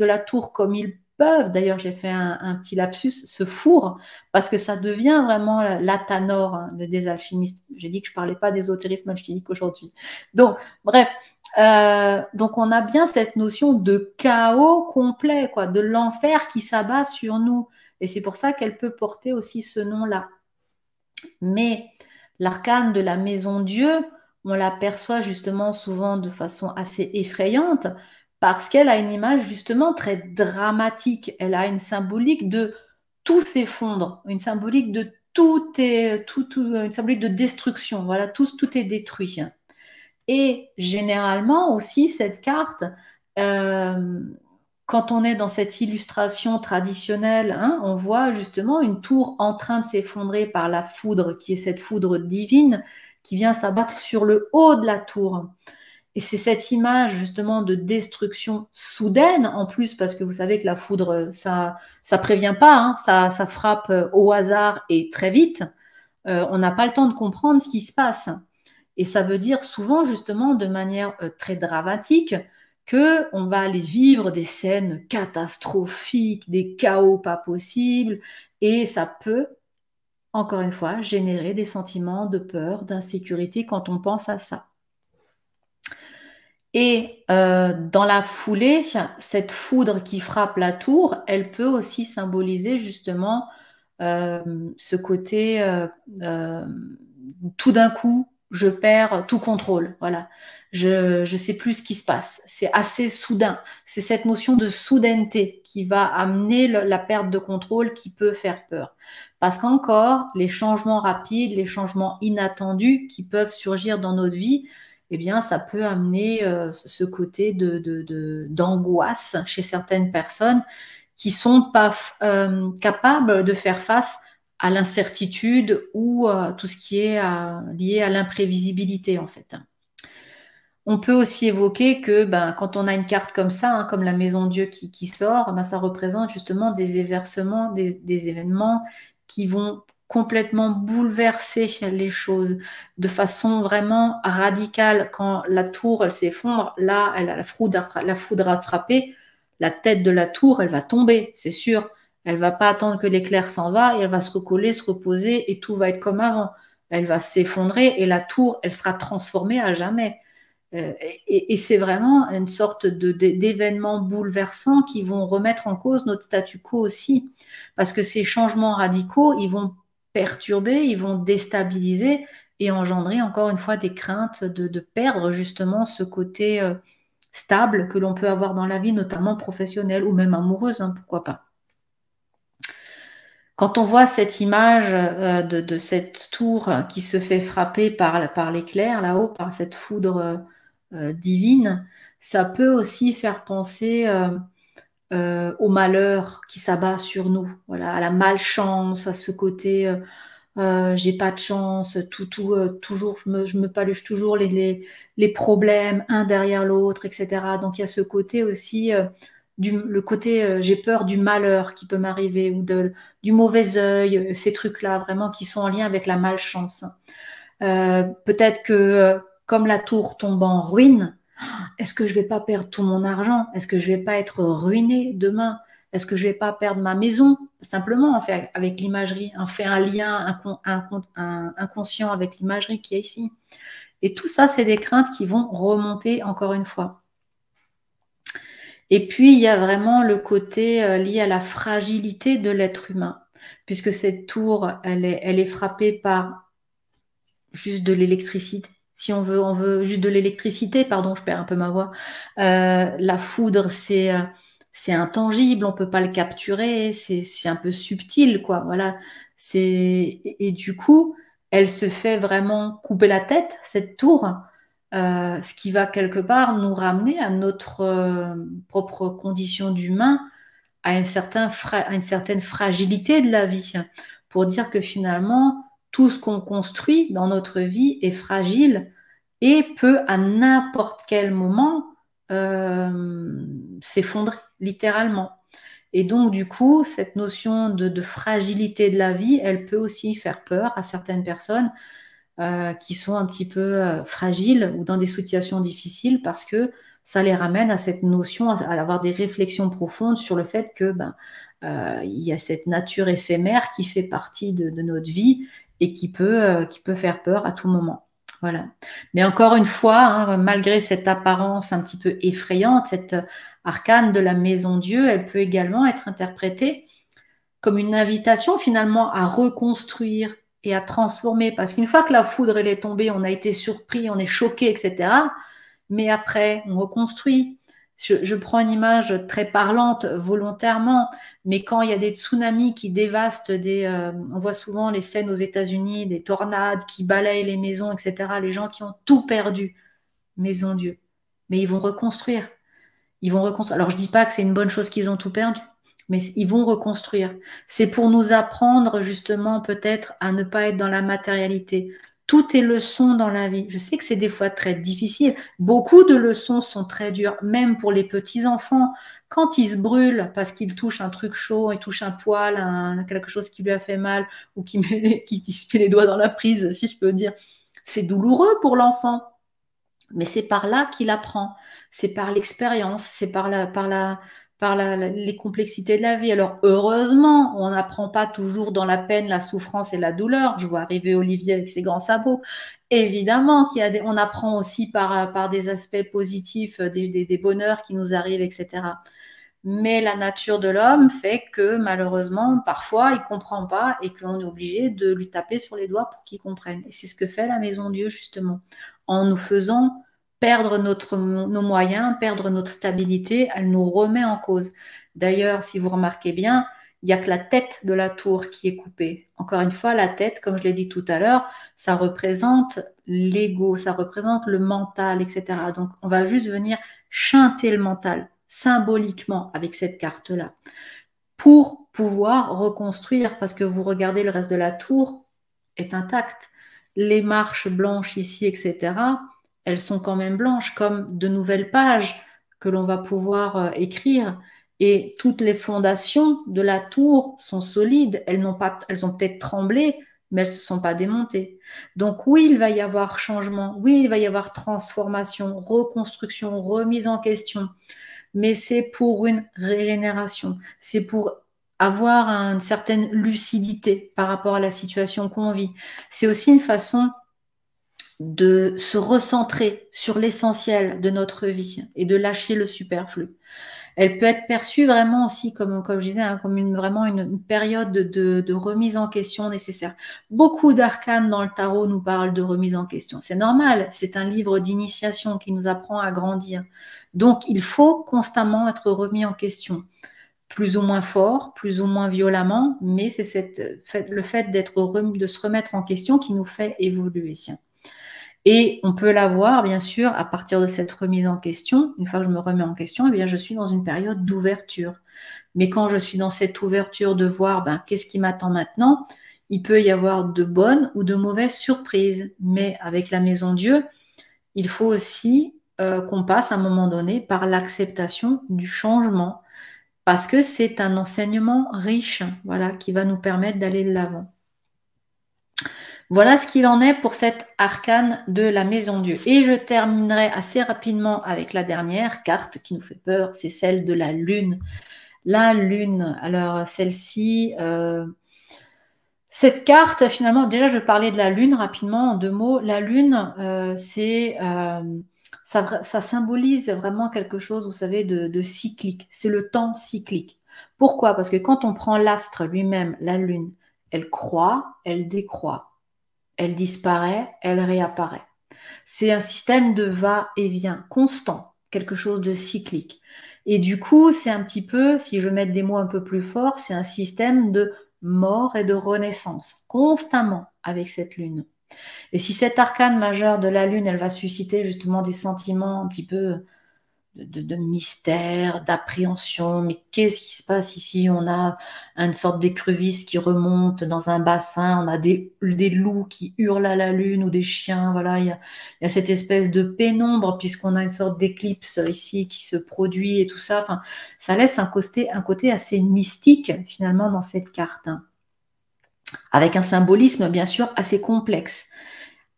la tour comme ils peuvent. D'ailleurs, j'ai fait un petit lapsus, ce four, parce que ça devient vraiment l'Athanor, hein, des alchimistes. J'ai dit que je ne parlais pas d'ésotérisme alchimique aujourd'hui. Donc, bref, donc on a bien cette notion de chaos complet, quoi, de l'enfer qui s'abat sur nous. Et c'est pour ça qu'elle peut porter aussi ce nom-là. Mais l'arcane de la maison Dieu, on l'aperçoit justement souvent de façon assez effrayante parce qu'elle a une image justement très dramatique. Elle a une symbolique de tout s'effondre, une symbolique de une symbolique de destruction. Voilà, tout est détruit. Et généralement aussi, cette carte, euh, quand on est dans cette illustration traditionnelle, hein, on voit justement une tour en train de s'effondrer par la foudre, qui est cette foudre divine qui vient s'abattre sur le haut de la tour. Et c'est cette image justement de destruction soudaine, en plus, parce que vous savez que la foudre, ça prévient pas, hein, ça frappe au hasard et très vite. On n'a pas le temps de comprendre ce qui se passe. Et ça veut dire souvent, justement, de manière très dramatique, que on va aller vivre des scènes catastrophiques, des chaos pas possibles, et ça peut, encore une fois, générer des sentiments de peur, d'insécurité quand on pense à ça. Et dans la foulée, cette foudre qui frappe la tour, elle peut aussi symboliser justement ce côté tout d'un coup, je perds tout contrôle. Voilà. Je ne sais plus ce qui se passe. C'est assez soudain. C'est cette notion de soudaineté qui va amener la perte de contrôle qui peut faire peur. Parce qu'encore, les changements rapides, les changements inattendus qui peuvent surgir dans notre vie, eh bien, ça peut amener ce côté d'angoisse chez certaines personnes qui sont pas capables de faire face à l'incertitude ou tout ce qui est lié à l'imprévisibilité, en fait. On peut aussi évoquer que ben, quand on a une carte comme ça, hein, comme la Maison Dieu qui sort, ben, ça représente justement des événements qui vont complètement bouleverser les choses de façon vraiment radicale. Quand la tour, elle s'effondre, là, la foudre a frappé, la tête de la tour, elle va tomber, c'est sûr. Elle va pas attendre que l'éclair s'en va et elle va se recoller, se reposer et tout va être comme avant. Elle va s'effondrer et la tour, elle sera transformée à jamais. Et c'est vraiment une sorte d'événements bouleversants qui vont remettre en cause notre statu quo aussi. Parce que ces changements radicaux, ils vont perturber, ils vont déstabiliser et engendrer encore une fois des craintes de perdre justement ce côté stable que l'on peut avoir dans la vie, notamment professionnelle ou même amoureuse, hein, pourquoi pas. Quand on voit cette image de cette tour qui se fait frapper par l'éclair là-haut, par cette foudre divine, ça peut aussi faire penser au malheur qui s'abat sur nous, voilà, à la malchance, à ce côté j'ai pas de chance, toujours, je me paluche toujours les problèmes un derrière l'autre, etc. Donc il y a ce côté aussi, le côté j'ai peur du malheur qui peut m'arriver ou du mauvais œil, ces trucs-là vraiment qui sont en lien avec la malchance. Peut-être que comme la tour tombe en ruine, est-ce que je vais pas perdre tout mon argent? Est-ce que je vais pas être ruiné demain? Est-ce que je vais pas perdre ma maison? Simplement, en fait, avec l'imagerie, on fait un lien inconscient avec l'imagerie qui est ici. Et tout ça, c'est des craintes qui vont remonter encore une fois. Et puis, il y a vraiment le côté lié à la fragilité de l'être humain, puisque cette tour, elle est frappée par juste de l'électricité. Si on veut juste de l'électricité, pardon, je perds un peu ma voix. La foudre, c'est intangible, on peut pas le capturer, c'est un peu subtil, quoi. Voilà. Et du coup, elle se fait vraiment couper la tête, cette tour, ce qui va quelque part nous ramener à notre propre condition d'humain, à à une certaine fragilité de la vie, pour dire que finalement, tout ce qu'on construit dans notre vie est fragile et peut à n'importe quel moment s'effondrer, littéralement. Et donc, du coup, cette notion de fragilité de la vie, elle peut aussi faire peur à certaines personnes qui sont un petit peu fragiles ou dans des situations difficiles parce que ça les ramène à cette notion, à avoir des réflexions profondes sur le fait que il y a cette nature éphémère qui fait partie de notre vie et qui peut faire peur à tout moment. Voilà. Mais encore une fois, hein, malgré cette apparence un petit peu effrayante, cette arcane de la maison Dieu, elle peut également être interprétée comme une invitation finalement à reconstruire et à transformer. Parce qu'une fois que la foudre elle est tombée, on a été surpris, on est choqué, etc. Mais après, on reconstruit. Je prends une image très parlante volontairement, mais quand il y a des tsunamis qui dévastent on voit souvent les scènes aux États-Unis, des tornades qui balayent les maisons, etc. Les gens qui ont tout perdu, maison Dieu. Mais ils vont reconstruire. Ils vont reconstruire. Alors je dis pas que c'est une bonne chose qu'ils ont tout perdu, mais ils vont reconstruire. C'est pour nous apprendre justement peut-être à ne pas être dans la matérialité. Tout est leçon dans la vie. Je sais que c'est des fois très difficile. Beaucoup de leçons sont très dures, même pour les petits-enfants. Quand ils se brûlent parce qu'ils touchent un truc chaud, ils touchent un poil, quelque chose qui lui a fait mal, ou qui se met les doigts dans la prise, si je peux dire, c'est douloureux pour l'enfant. Mais c'est par là qu'il apprend. C'est par l'expérience, c'est les complexités de la vie. Alors, heureusement, on n'apprend pas toujours dans la peine, la souffrance et la douleur. Je vois arriver Olivier avec ses grands sabots. Évidemment on apprend aussi par des aspects positifs, des bonheurs qui nous arrivent, etc. Mais la nature de l'homme fait que malheureusement, parfois, il ne comprend pas et qu'on est obligé de lui taper sur les doigts pour qu'il comprenne. Et c'est ce que fait la Maison Dieu, justement, en nous faisant perdre nos moyens, perdre notre stabilité, elle nous remet en cause. D'ailleurs, si vous remarquez bien, il n'y a que la tête de la tour qui est coupée. Encore une fois, la tête, comme je l'ai dit tout à l'heure, ça représente l'ego, ça représente le mental, etc. Donc, on va juste venir chanter le mental symboliquement avec cette carte-là pour pouvoir reconstruire, parce que vous regardez le reste de la tour est intact. Les marches blanches ici, etc., elles sont quand même blanches, comme de nouvelles pages que l'on va pouvoir écrire. et toutes les fondations de la tour sont solides. Elles ont peut-être tremblé, mais elles ne se sont pas démontées. Donc oui, il va y avoir changement, oui, il va y avoir transformation, reconstruction, remise en question, mais c'est pour une régénération, c'est pour avoir une certaine lucidité par rapport à la situation qu'on vit. C'est aussi une façon de se recentrer sur l'essentiel de notre vie et de lâcher le superflu. Elle peut être perçue vraiment aussi, comme je disais, hein, comme vraiment une période de remise en question nécessaire. Beaucoup d'arcanes dans le tarot nous parlent de remise en question. C'est normal, c'est un livre d'initiation qui nous apprend à grandir. Donc, il faut constamment être remis en question. Plus ou moins fort, plus ou moins violemment, mais c'est le fait de se remettre en question qui nous fait évoluer. Et on peut l'avoir, bien sûr, à partir de cette remise en question. Une fois que je me remets en question, eh bien, je suis dans une période d'ouverture. Mais quand je suis dans cette ouverture de voir qu'est-ce qui m'attend maintenant, il peut y avoir de bonnes ou de mauvaises surprises. Mais avec la Maison Dieu, il faut aussi qu'on passe à un moment donné par l'acceptation du changement. Parce que c'est un enseignement riche, voilà, qui va nous permettre d'aller de l'avant. Voilà ce qu'il en est pour cette arcane de la Maison Dieu. Et je terminerai assez rapidement avec la dernière carte qui nous fait peur, c'est celle de la Lune. La Lune, alors celle-ci, cette carte finalement, déjà je parlais de la Lune rapidement en 2 mots. La Lune, ça symbolise vraiment quelque chose, vous savez, de cyclique. C'est le temps cyclique. Pourquoi? Parce que quand on prend l'astre lui-même, la Lune, elle croît, elle décroît. Elle disparaît, elle réapparaît. C'est un système de va-et-vient constant, quelque chose de cyclique. Et du coup, c'est un petit peu, si je mets des mots un peu plus forts, c'est un système de mort et de renaissance, constamment avec cette lune. Et si cette arcane majeure de la lune, elle va susciter justement des sentiments un petit peu de mystère, d'appréhension. Mais qu'est-ce qui se passe ici? On a une sorte d'écrevisse qui remonte dans un bassin, on a des loups qui hurlent à la lune ou des chiens. Voilà, il y a cette espèce de pénombre puisqu'on a une sorte d'éclipse ici qui se produit et tout ça. Enfin, ça laisse un côté assez mystique finalement dans cette carte, hein, avec un symbolisme bien sûr assez complexe.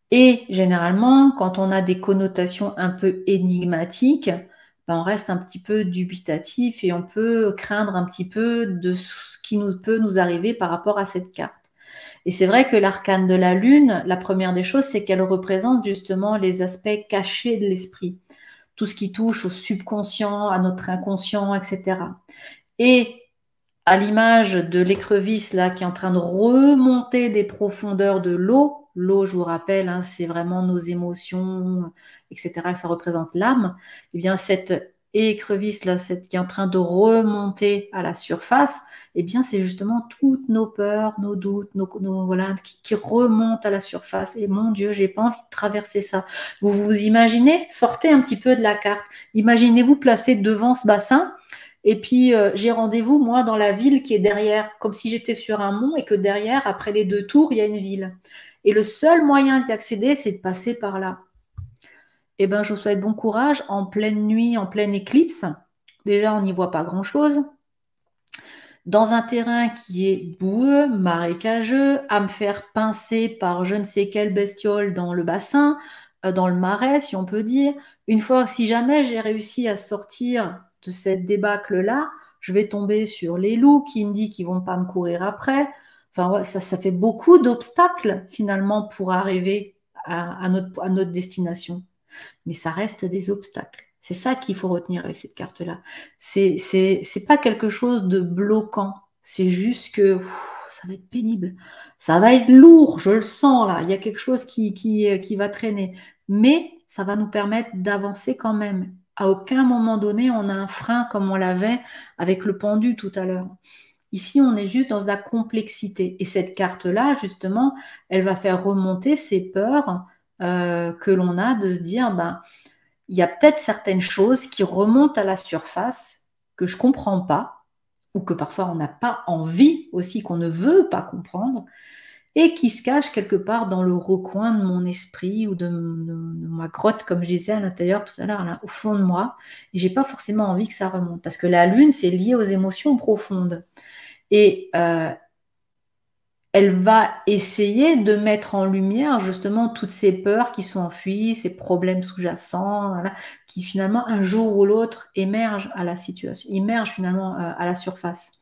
Et généralement, quand on a des connotations un peu énigmatiques, on reste un petit peu dubitatif et on peut craindre un petit peu de ce qui peut nous arriver par rapport à cette carte. Et c'est vrai que l'arcane de la Lune, la première des choses, c'est qu'elle représente justement les aspects cachés de l'esprit. Tout ce qui touche au subconscient, à notre inconscient, etc. Et à l'image de l'écrevisse là qui est en train de remonter des profondeurs de l'eau. L'eau, je vous rappelle, hein, c'est vraiment nos émotions, etc., que ça représente l'âme. Eh bien, cette écrevisse là, qui est en train de remonter à la surface, eh bien, c'est justement toutes nos peurs, nos doutes, voilà, qui remontent à la surface. Et mon Dieu, j'ai pas envie de traverser ça. Vous vous imaginez? Sortez un petit peu de la carte. Imaginez-vous placé devant ce bassin. Et puis, j'ai rendez-vous, moi, dans la ville qui est derrière, comme si j'étais sur un mont et que derrière, après les 2 tours, il y a une ville. Et le seul moyen d'y accéder, c'est de passer par là. Eh bien, je vous souhaite bon courage en pleine nuit, en pleine éclipse. Déjà, on n'y voit pas grand-chose. Dans un terrain qui est boueux, marécageux, à me faire pincer par je ne sais quelle bestiole dans le bassin, dans le marais, si on peut dire. Une fois, si jamais j'ai réussi à sortir de cette débâcle-là, je vais tomber sur les loups qui me disent qu'ils ne vont pas me courir après. Enfin, ouais, ça fait beaucoup d'obstacles finalement pour arriver à notre destination. Mais ça reste des obstacles. C'est ça qu'il faut retenir avec cette carte-là. C'est pas quelque chose de bloquant. C'est juste que ça va être pénible. Ça va être lourd, je le sens là. Il y a quelque chose qui va traîner. Mais ça va nous permettre d'avancer quand même. À aucun moment donné, on a un frein comme on l'avait avec le pendu tout à l'heure. Ici, on est juste dans la complexité. Et cette carte-là, justement, elle va faire remonter ces peurs que l'on a de se dire, il y a peut-être certaines choses qui remontent à la surface que je ne comprends pas, ou que parfois on n'a pas envie aussi, qu'on ne veut pas comprendre. et qui se cache quelque part dans le recoin de mon esprit ou de ma grotte, comme je disais à l'intérieur tout à l'heure, là, au fond de moi. Et j'ai pas forcément envie que ça remonte parce que la lune, c'est lié aux émotions profondes. Et elle va essayer de mettre en lumière justement toutes ces peurs qui sont enfouies, ces problèmes sous-jacents, voilà, qui finalement un jour ou l'autre émergent à la situation, émergent finalement à la surface.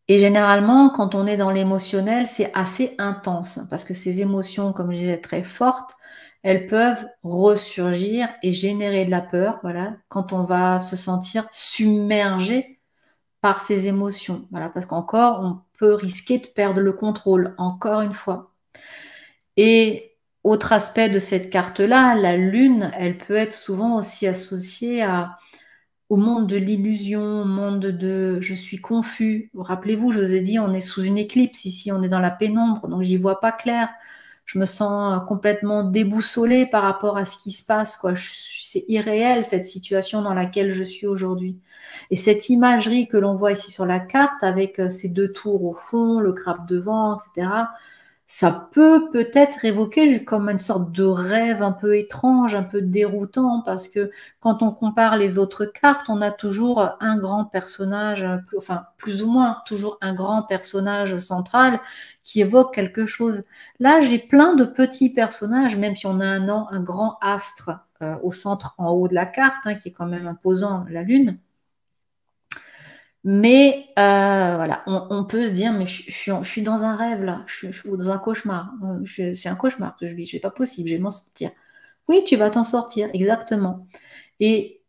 Et généralement, quand on est dans l'émotionnel, c'est assez intense parce que ces émotions, comme je disais, très fortes, elles peuvent ressurgir et générer de la peur, voilà, quand on va se sentir submergé par ces émotions. Voilà, parce qu'encore, on peut risquer de perdre le contrôle, encore une fois. Et autre aspect de cette carte-là, la lune, elle peut être souvent aussi associée au monde de l'illusion, au monde de je suis confus. Rappelez-vous, je vous ai dit, on est sous une éclipse ici, on est dans la pénombre, donc j'y vois pas clair. Je me sens complètement déboussolée par rapport à ce qui se passe, quoi. C'est irréel cette situation dans laquelle je suis aujourd'hui. Et cette imagerie que l'on voit ici sur la carte, avec ces deux tours au fond, le crabe devant, etc., ça peut peut-être évoquer comme une sorte de rêve un peu étrange, un peu déroutant, parce que quand on compare les autres cartes, on a toujours un grand personnage, enfin plus ou moins toujours un grand personnage central qui évoque quelque chose. Là, j'ai plein de petits personnages, même si on a un grand astre au centre, en haut de la carte, hein, qui est quand même imposant, la Lune. Mais voilà, on peut se dire, mais je suis dans un rêve là, je suis dans un cauchemar. C'est un cauchemar que je vis, c'est pas possible, je vais m'en sortir. Oui, tu vas t'en sortir, exactement. Et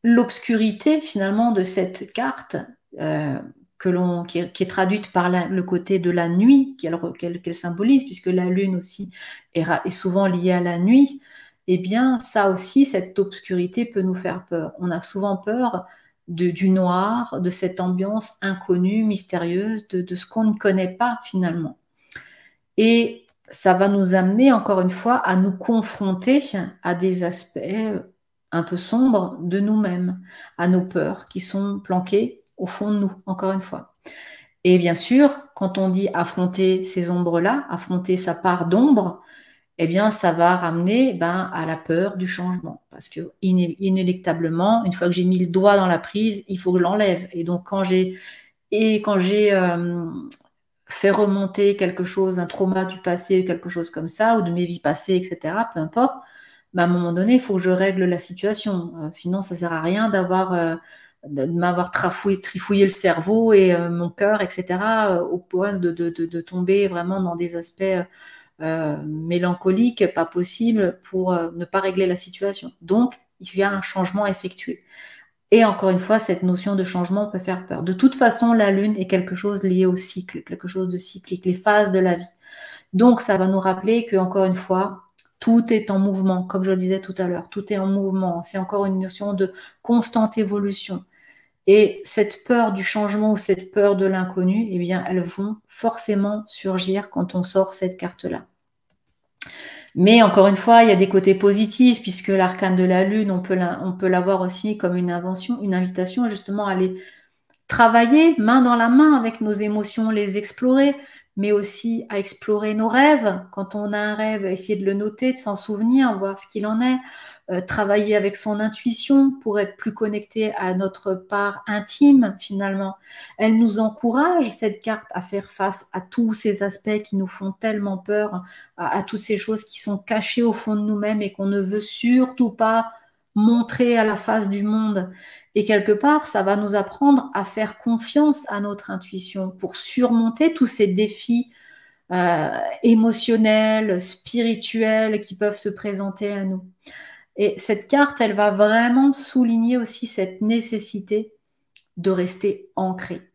l'obscurité finalement de cette carte, qui est traduite par le côté de la nuit qu'elle symbolise, puisque la lune aussi est souvent liée à la nuit, eh bien ça aussi, cette obscurité peut nous faire peur. On a souvent peur du noir, de cette ambiance inconnue, mystérieuse, de ce qu'on ne connaît pas finalement. Et ça va nous amener, encore une fois, à nous confronter à des aspects un peu sombres de nous-mêmes, à nos peurs qui sont planquées au fond de nous, encore une fois. Et bien sûr, quand on dit affronter ces ombres-là, affronter sa part d'ombre, eh bien, ça va ramener à la peur du changement. Parce que inéluctablement, une fois que j'ai mis le doigt dans la prise, il faut que je l'enlève. Et donc, quand j'ai fait remonter quelque chose, un trauma du passé, quelque chose comme ça, ou de mes vies passées, etc., peu importe, à un moment donné, il faut que je règle la situation. Sinon, ça ne sert à rien de m'avoir trifouillé le cerveau et mon cœur, etc., au point de tomber vraiment dans des aspects mélancoliques, pas possible, pour ne pas régler la situation. Donc, il y a un changement à effectuer. Et encore une fois, cette notion de changement peut faire peur. De toute façon, la Lune est quelque chose lié au cycle, quelque chose de cyclique, les phases de la vie. Donc, ça va nous rappeler que, encore une fois, tout est en mouvement, comme je le disais tout à l'heure, tout est en mouvement. C'est encore une notion de constante évolution. Et cette peur du changement ou cette peur de l'inconnu, eh bien, elles vont forcément surgir quand on sort cette carte-là. Mais encore une fois, il y a des côtés positifs, puisque l'arcane de la Lune, on peut l'avoir aussi comme une invitation justement à aller travailler main dans la main avec nos émotions, les explorer, mais aussi à explorer nos rêves. Quand on a un rêve, essayer de le noter, de s'en souvenir, voir ce qu'il en est. Travailler avec son intuition pour être plus connecté à notre part intime finalement. Elle nous encourage, cette carte, à faire face à tous ces aspects qui nous font tellement peur, à toutes ces choses qui sont cachées au fond de nous-mêmes et qu'on ne veut surtout pas montrer à la face du monde. Et quelque part, ça va nous apprendre à faire confiance à notre intuition pour surmonter tous ces défis émotionnels, spirituels qui peuvent se présenter à nous. Et cette carte, elle va vraiment souligner aussi cette nécessité de rester ancré,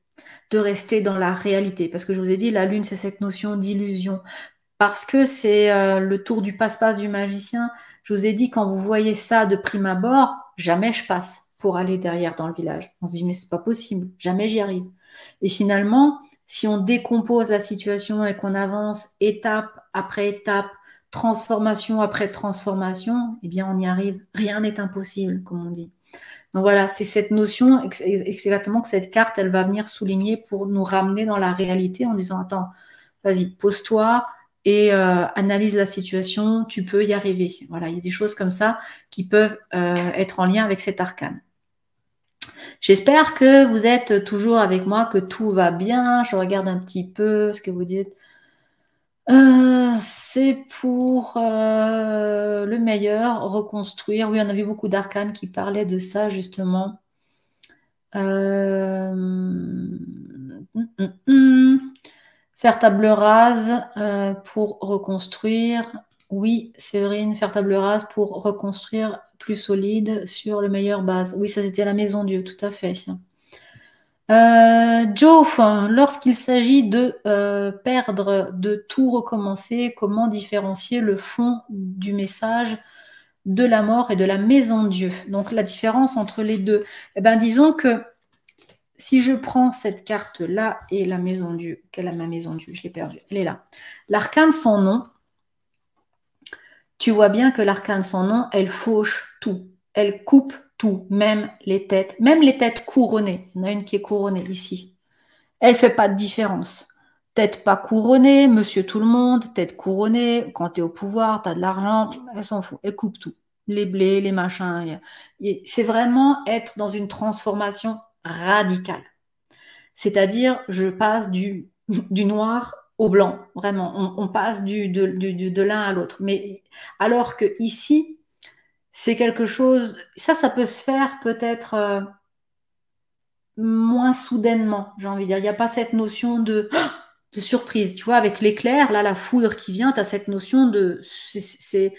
de rester dans la réalité. Parce que je vous ai dit, la lune, c'est cette notion d'illusion. Parce que c'est le tour du passe-passe du magicien. Je vous ai dit, quand vous voyez ça de prime abord, jamais je passe pour aller derrière dans le village. On se dit, mais c'est pas possible, jamais j'y arrive. Et finalement, si on décompose la situation et qu'on avance étape après étape, transformation après transformation, eh bien, on y arrive. Rien n'est impossible, comme on dit. Donc voilà, c'est cette notion exactement que cette carte, elle va venir souligner pour nous ramener dans la réalité en disant, attends, vas-y, pose-toi et analyse la situation, tu peux y arriver. Voilà, il y a des choses comme ça qui peuvent être en lien avec cet arcane. J'espère que vous êtes toujours avec moi, que tout va bien. Je regarde un petit peu ce que vous dites. C'est pour le meilleur, reconstruire. Oui, on a vu beaucoup d'arcanes qui parlaient de ça, justement. Faire table rase pour reconstruire. Oui, Séverine, faire table rase pour reconstruire plus solide sur le meilleur base. Oui, ça c'était la maison Dieu, tout à fait. Joe, lorsqu'il s'agit de perdre, de tout recommencer, comment différencier le fond du message de la mort et de la maison Dieu? Donc la différence entre les deux. Eh ben, disons que si je prends cette carte-là et la maison Dieu, quelle est ma maison Dieu? Je l'ai perdue, elle est là. L'arcane sans nom, tu vois bien que l'arcane sans nom, elle fauche tout. Elle coupe tout, même les têtes couronnées. Il y en a une qui est couronnée ici. Elle fait pas de différence. Tête pas couronnée, monsieur tout le monde, tête couronnée, quand tu es au pouvoir, tu as de l'argent, elle s'en fout, elle coupe tout. Les blés, les machins. C'est vraiment être dans une transformation radicale. C'est-à-dire, je passe du noir au blanc, vraiment. On passe de l'un à l'autre. Mais alors que ici, c'est quelque chose, ça peut se faire peut-être moins soudainement, j'ai envie de dire. Il n'y a pas cette notion de surprise. Tu vois, avec l'éclair, là, la foudre qui vient, tu as cette notion de c'est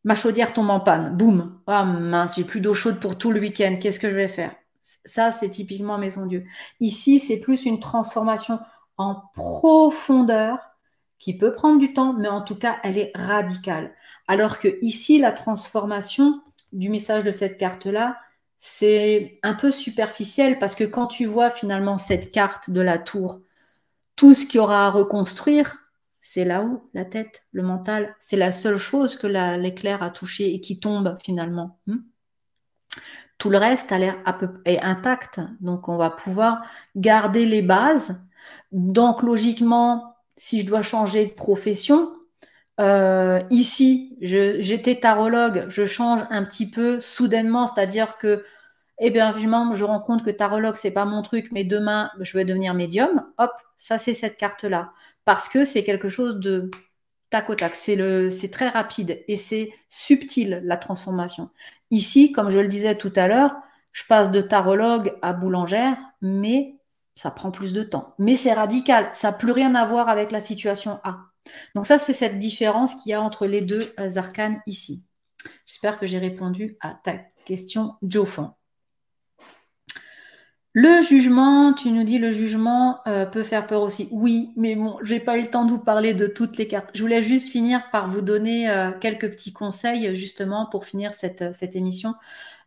ma chaudière tombe en panne. Boum. Ah mince, j'ai plus d'eau chaude pour tout le week-end. Qu'est-ce que je vais faire? Ça, c'est typiquement Maison Dieu. Ici, c'est plus une transformation en profondeur qui peut prendre du temps, mais en tout cas, elle est radicale. Alors que ici, la transformation du message de cette carte-là, c'est un peu superficiel parce que quand tu vois finalement cette carte de la tour, tout ce qu'il y aura à reconstruire, c'est là-haut, la tête, le mental. C'est la seule chose que l'éclair a touché et qui tombe finalement. Tout le reste a l'air est intact. Donc, on va pouvoir garder les bases. Donc, logiquement, si je dois changer de profession, ici, j'étais tarologue, je change un petit peu soudainement, c'est-à-dire que eh bien, je rends compte que tarologue, c'est pas mon truc, mais demain, je vais devenir médium. Hop, ça, c'est cette carte-là. Parce que c'est quelque chose de tac au tac. C'est très rapide et c'est subtil, la transformation. Ici, comme je le disais tout à l'heure, je passe de tarologue à boulangère, mais ça prend plus de temps. Mais c'est radical. Ça n'a plus rien à voir avec la situation A. Donc ça, c'est cette différence qu'il y a entre les deux arcanes ici. J'espère que j'ai répondu à ta question, Jofan. Le jugement, tu nous dis le jugement peut faire peur aussi. Oui, mais bon, j'ai pas eu le temps de vous parler de toutes les cartes. Je voulais juste finir par vous donner quelques petits conseils justement pour finir cette émission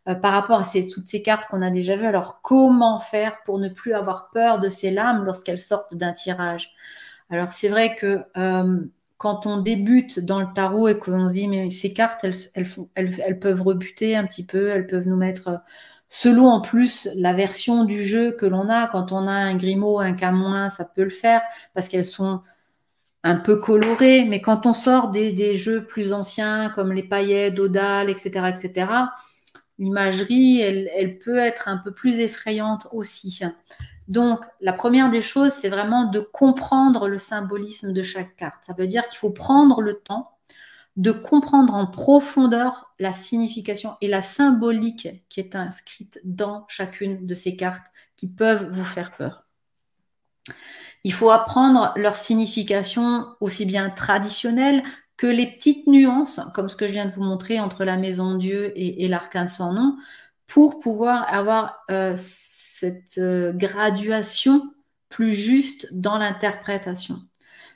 par rapport à toutes ces cartes qu'on a déjà vues. Alors, comment faire pour ne plus avoir peur de ces lames lorsqu'elles sortent d'un tirage? Alors, c'est vrai que quand on débute dans le tarot et qu'on se dit, mais ces cartes, elles peuvent rebuter un petit peu, elles peuvent nous mettre selon en plus la version du jeu que l'on a. Quand on a un Grimaud, un Camoin, ça peut le faire parce qu'elles sont un peu colorées. Mais quand on sort des jeux plus anciens comme les paillettes, Dodal, etc., l'imagerie, elle peut être un peu plus effrayante aussi. Donc, la première des choses, c'est vraiment de comprendre le symbolisme de chaque carte. Ça veut dire qu'il faut prendre le temps de comprendre en profondeur la signification et la symbolique qui est inscrite dans chacune de ces cartes qui peuvent vous faire peur. Il faut apprendre leur signification aussi bien traditionnelle que les petites nuances, comme ce que je viens de vous montrer entre la maison Dieu et l'arcane sans nom, pour pouvoir avoir cette graduation plus juste dans l'interprétation.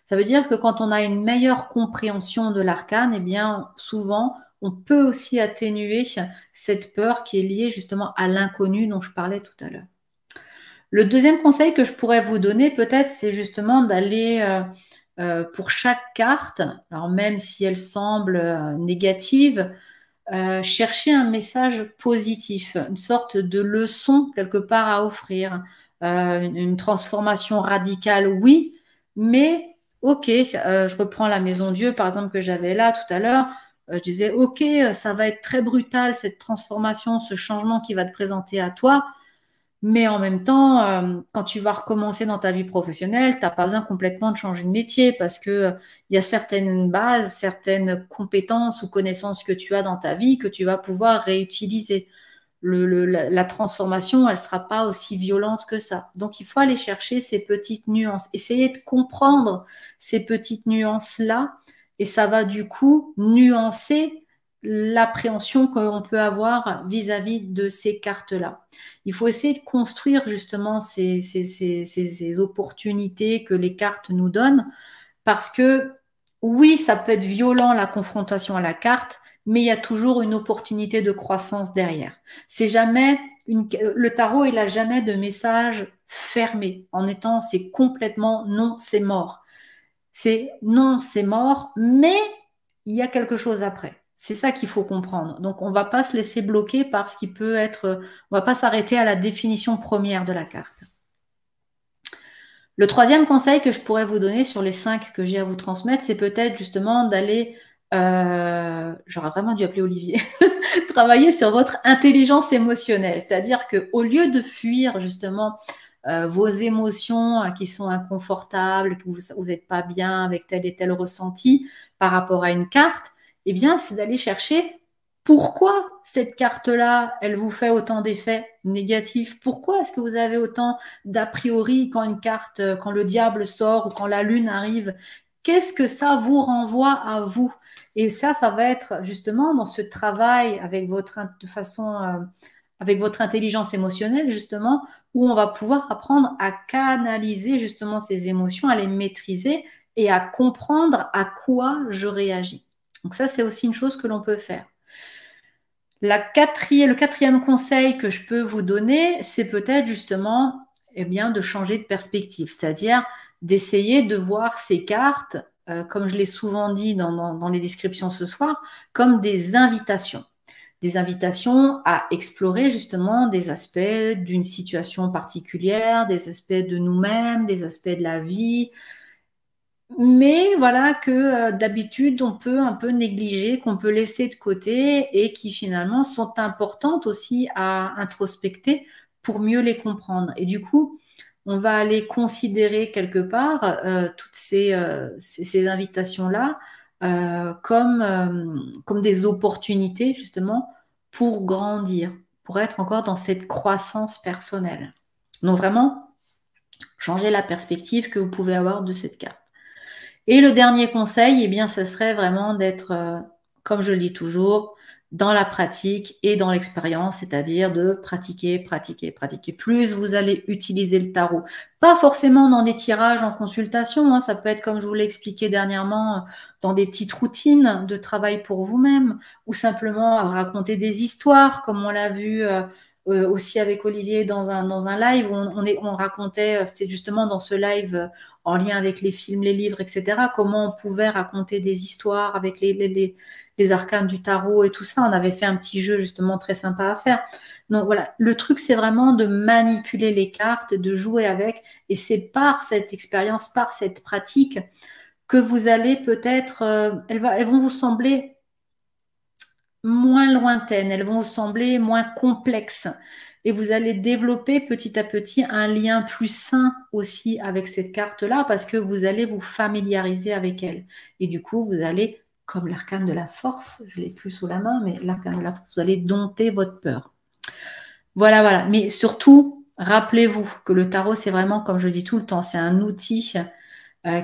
Ça veut dire que quand on a une meilleure compréhension de l'arcane, eh bien, souvent, on peut aussi atténuer cette peur qui est liée justement à l'inconnu dont je parlais tout à l'heure. Le deuxième conseil que je pourrais vous donner, peut-être, c'est justement d'aller pour chaque carte, alors même si elle semble négative, chercher un message positif, une sorte de leçon quelque part à offrir, une transformation radicale, oui, mais ok, je reprends la maison Dieu, par exemple, que j'avais là tout à l'heure. Je disais, ok, ça va être très brutal, cette transformation, ce changement qui va te présenter à toi. Mais en même temps, quand tu vas recommencer dans ta vie professionnelle, tu n'as pas besoin complètement de changer de métier parce que il y a certaines bases, certaines compétences ou connaissances que tu as dans ta vie que tu vas pouvoir réutiliser. La transformation, elle ne sera pas aussi violente que ça. Donc, il faut aller chercher ces petites nuances, essayer de comprendre ces petites nuances-là, et ça va du coup nuancer l'appréhension qu'on peut avoir vis-à-vis de ces cartes-là. Il faut essayer de construire justement ces opportunités que les cartes nous donnent, parce que oui, ça peut être violent la confrontation à la carte, mais il y a toujours une opportunité de croissance derrière. C'est jamais le tarot, il a jamais de message fermé en étant c'est complètement non, c'est mort. C'est non, c'est mort, mais il y a quelque chose après. C'est ça qu'il faut comprendre. Donc, on ne va pas se laisser bloquer par ce qui peut être. On ne va pas s'arrêter à la définition première de la carte. Le troisième conseil que je pourrais vous donner sur les 5 que j'ai à vous transmettre, c'est peut-être justement d'aller, j'aurais vraiment dû appeler Olivier, travailler sur votre intelligence émotionnelle. C'est-à-dire qu'au lieu de fuir justement vos émotions qui sont inconfortables, que vous n'êtes pas bien avec tel et tel ressenti par rapport à une carte, eh bien, c'est d'aller chercher pourquoi cette carte-là, elle vous fait autant d'effets négatifs. Pourquoi est-ce que vous avez autant d'a priori quand une carte, quand le diable sort ou quand la lune arrive? Qu'est-ce que ça vous renvoie à vous? Et ça va être justement dans ce travail avec de façon, avec votre intelligence émotionnelle, justement, où on va pouvoir apprendre à canaliser justement ces émotions, à les maîtriser et à comprendre à quoi je réagis. Donc ça, c'est aussi une chose que l'on peut faire. Le quatrième conseil que je peux vous donner, c'est peut-être justement de changer de perspective, c'est-à-dire d'essayer de voir ces cartes, comme je l'ai souvent dit dans les descriptions ce soir, comme des invitations. Des invitations à explorer justement des aspects d'une situation particulière, des aspects de nous-mêmes, des aspects de la vie, mais voilà que d'habitude on peut un peu négliger, qu'on peut laisser de côté et qui finalement sont importantes aussi à introspecter pour mieux les comprendre. Et du coup, on va aller considérer quelque part toutes ces invitations-là comme des opportunités justement pour grandir, pour être encore dans cette croissance personnelle. Donc vraiment, changer la perspective que vous pouvez avoir de cette carte. Et le dernier conseil, eh bien, ce serait vraiment d'être, comme je le dis toujours, dans la pratique et dans l'expérience, c'est-à-dire de pratiquer, pratiquer, pratiquer. Plus vous allez utiliser le tarot, pas forcément dans des tirages en consultation, hein, ça peut être comme je vous l'ai expliqué dernièrement, dans des petites routines de travail pour vous-même, ou simplement à raconter des histoires, comme on l'a vu aussi avec Olivier dans un live où on racontait, c'était justement dans ce live en lien avec les films, les livres, etc., comment on pouvait raconter des histoires avec les arcanes du tarot et tout ça. On avait fait un petit jeu justement très sympa à faire. Donc voilà, le truc, c'est vraiment de manipuler les cartes, de jouer avec, et c'est par cette expérience, par cette pratique, que vous allez peut-être, elles vont vous sembler moins lointaines, elles vont vous sembler moins complexes. Et vous allez développer petit à petit un lien plus sain aussi avec cette carte-là parce que vous allez vous familiariser avec elle. Et du coup, vous allez, comme l'arcane de la force, je ne l'ai plus sous la main, mais l'arcane de la force, vous allez dompter votre peur. Voilà, voilà. Mais surtout, rappelez-vous que le tarot, c'est vraiment, comme je dis tout le temps, c'est un outil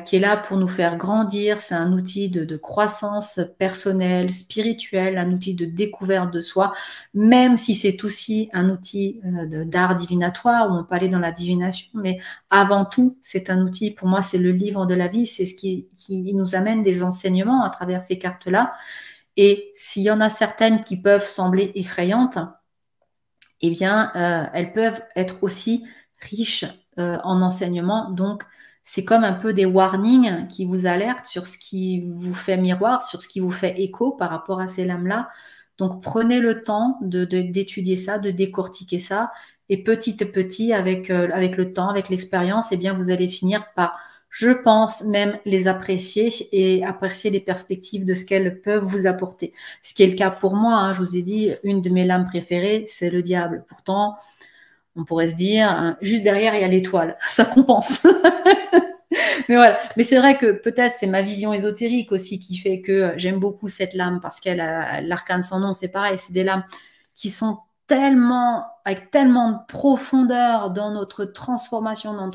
qui est là pour nous faire grandir. C'est un outil de croissance personnelle, spirituelle, un outil de découverte de soi, même si c'est aussi un outil d'art divinatoire où on peut aller dans la divination. Mais avant tout, c'est un outil, pour moi, c'est le livre de la vie. C'est ce qui nous amène des enseignements à travers ces cartes-là. Et s'il y en a certaines qui peuvent sembler effrayantes, eh bien, elles peuvent être aussi riches en enseignements. Donc, c'est comme un peu des warnings qui vous alertent sur ce qui vous fait miroir, sur ce qui vous fait écho par rapport à ces lames-là. Donc, prenez le temps d'étudier ça, de décortiquer ça. Et petit à petit, avec le temps, avec l'expérience, eh bien, vous allez finir par je pense même les apprécier et apprécier les perspectives de ce qu'elles peuvent vous apporter. Ce qui est le cas pour moi, hein, je vous ai dit, une de mes lames préférées, c'est le diable. Pourtant, on pourrait se dire, hein, juste derrière, il y a l'étoile, ça compense. Mais voilà, mais c'est vrai que peut-être c'est ma vision ésotérique aussi qui fait que j'aime beaucoup cette lame parce qu'elle a l'arcane sans nom, c'est pareil, c'est des lames qui sont tellement, avec tellement de profondeur dans notre transformation, dans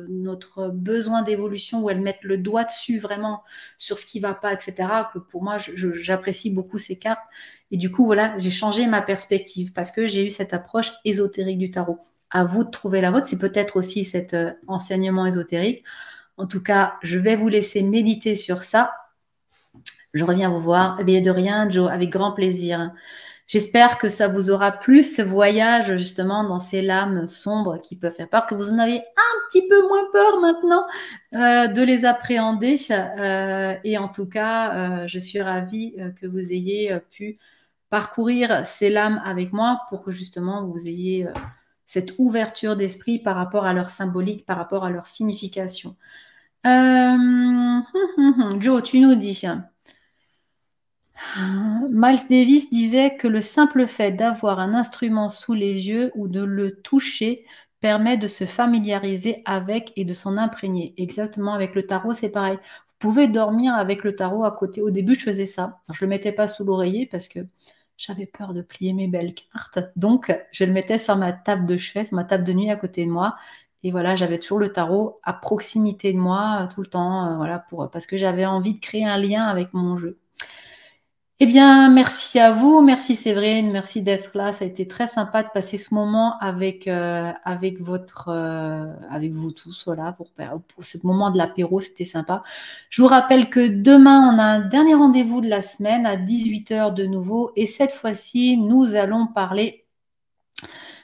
notre besoin d'évolution, où elles mettent le doigt dessus vraiment sur ce qui ne va pas, etc., que pour moi, j'apprécie beaucoup ces cartes. Et du coup, voilà, j'ai changé ma perspective parce que j'ai eu cette approche ésotérique du tarot. À vous de trouver la vôtre, c'est peut-être aussi cet enseignement ésotérique. En tout cas, je vais vous laisser méditer sur ça. Je reviens vous voir. Eh bien, de rien, Joe, avec grand plaisir. J'espère que ça vous aura plu, ce voyage justement dans ces lames sombres qui peuvent faire peur, que vous en avez un petit peu moins peur maintenant de les appréhender. Et en tout cas, je suis ravie que vous ayez pu parcourir ces lames avec moi pour que justement vous ayez cette ouverture d'esprit par rapport à leur symbolique, par rapport à leur signification. Joe, tu nous dis, Miles Davis disait que le simple fait d'avoir un instrument sous les yeux ou de le toucher permet de se familiariser avec et de s'en imprégner. Exactement, avec le tarot, c'est pareil. Vous pouvez dormir avec le tarot à côté. Au début, je faisais ça. Je ne le mettais pas sous l'oreiller parce que j'avais peur de plier mes belles cartes. Donc, je le mettais sur ma table de chevet, sur ma table de nuit à côté de moi. Et voilà, j'avais toujours le tarot à proximité de moi tout le temps, voilà, parce que j'avais envie de créer un lien avec mon jeu. Eh bien, merci à vous, merci Séverine, merci d'être là. Ça a été très sympa de passer ce moment avec, avec avec vous tous, voilà, pour ce moment de l'apéro, c'était sympa. Je vous rappelle que demain, on a un dernier rendez-vous de la semaine à 18 h de nouveau. Et cette fois-ci, nous allons parler.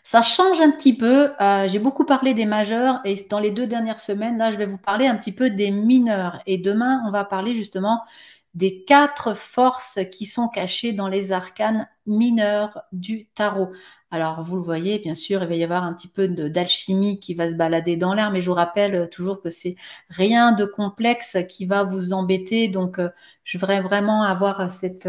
Ça change un petit peu. J'ai beaucoup parlé des majeurs et dans les 2 dernières semaines, là, je vais vous parler un petit peu des mineurs. Et demain, on va parler justement des 4 forces qui sont cachées dans les arcanes mineurs du tarot. Alors, vous le voyez, bien sûr, il va y avoir un petit peu d'alchimie qui va se balader dans l'air, mais je vous rappelle toujours que c'est rien de complexe qui va vous embêter. Donc, je voudrais vraiment avoir cette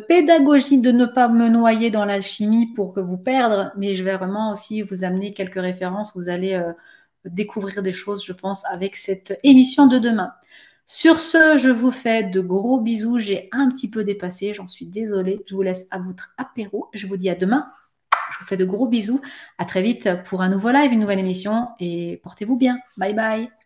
pédagogie de ne pas me noyer dans l'alchimie pour que vous perdre, mais je vais vraiment aussi vous amener quelques références. Vous allez découvrir des choses, je pense, avec cette émission de demain. Sur ce, je vous fais de gros bisous. J'ai un petit peu dépassé, j'en suis désolée. Je vous laisse à votre apéro. Je vous dis à demain. Je vous fais de gros bisous. À très vite pour un nouveau live, une nouvelle émission et portez-vous bien. Bye bye.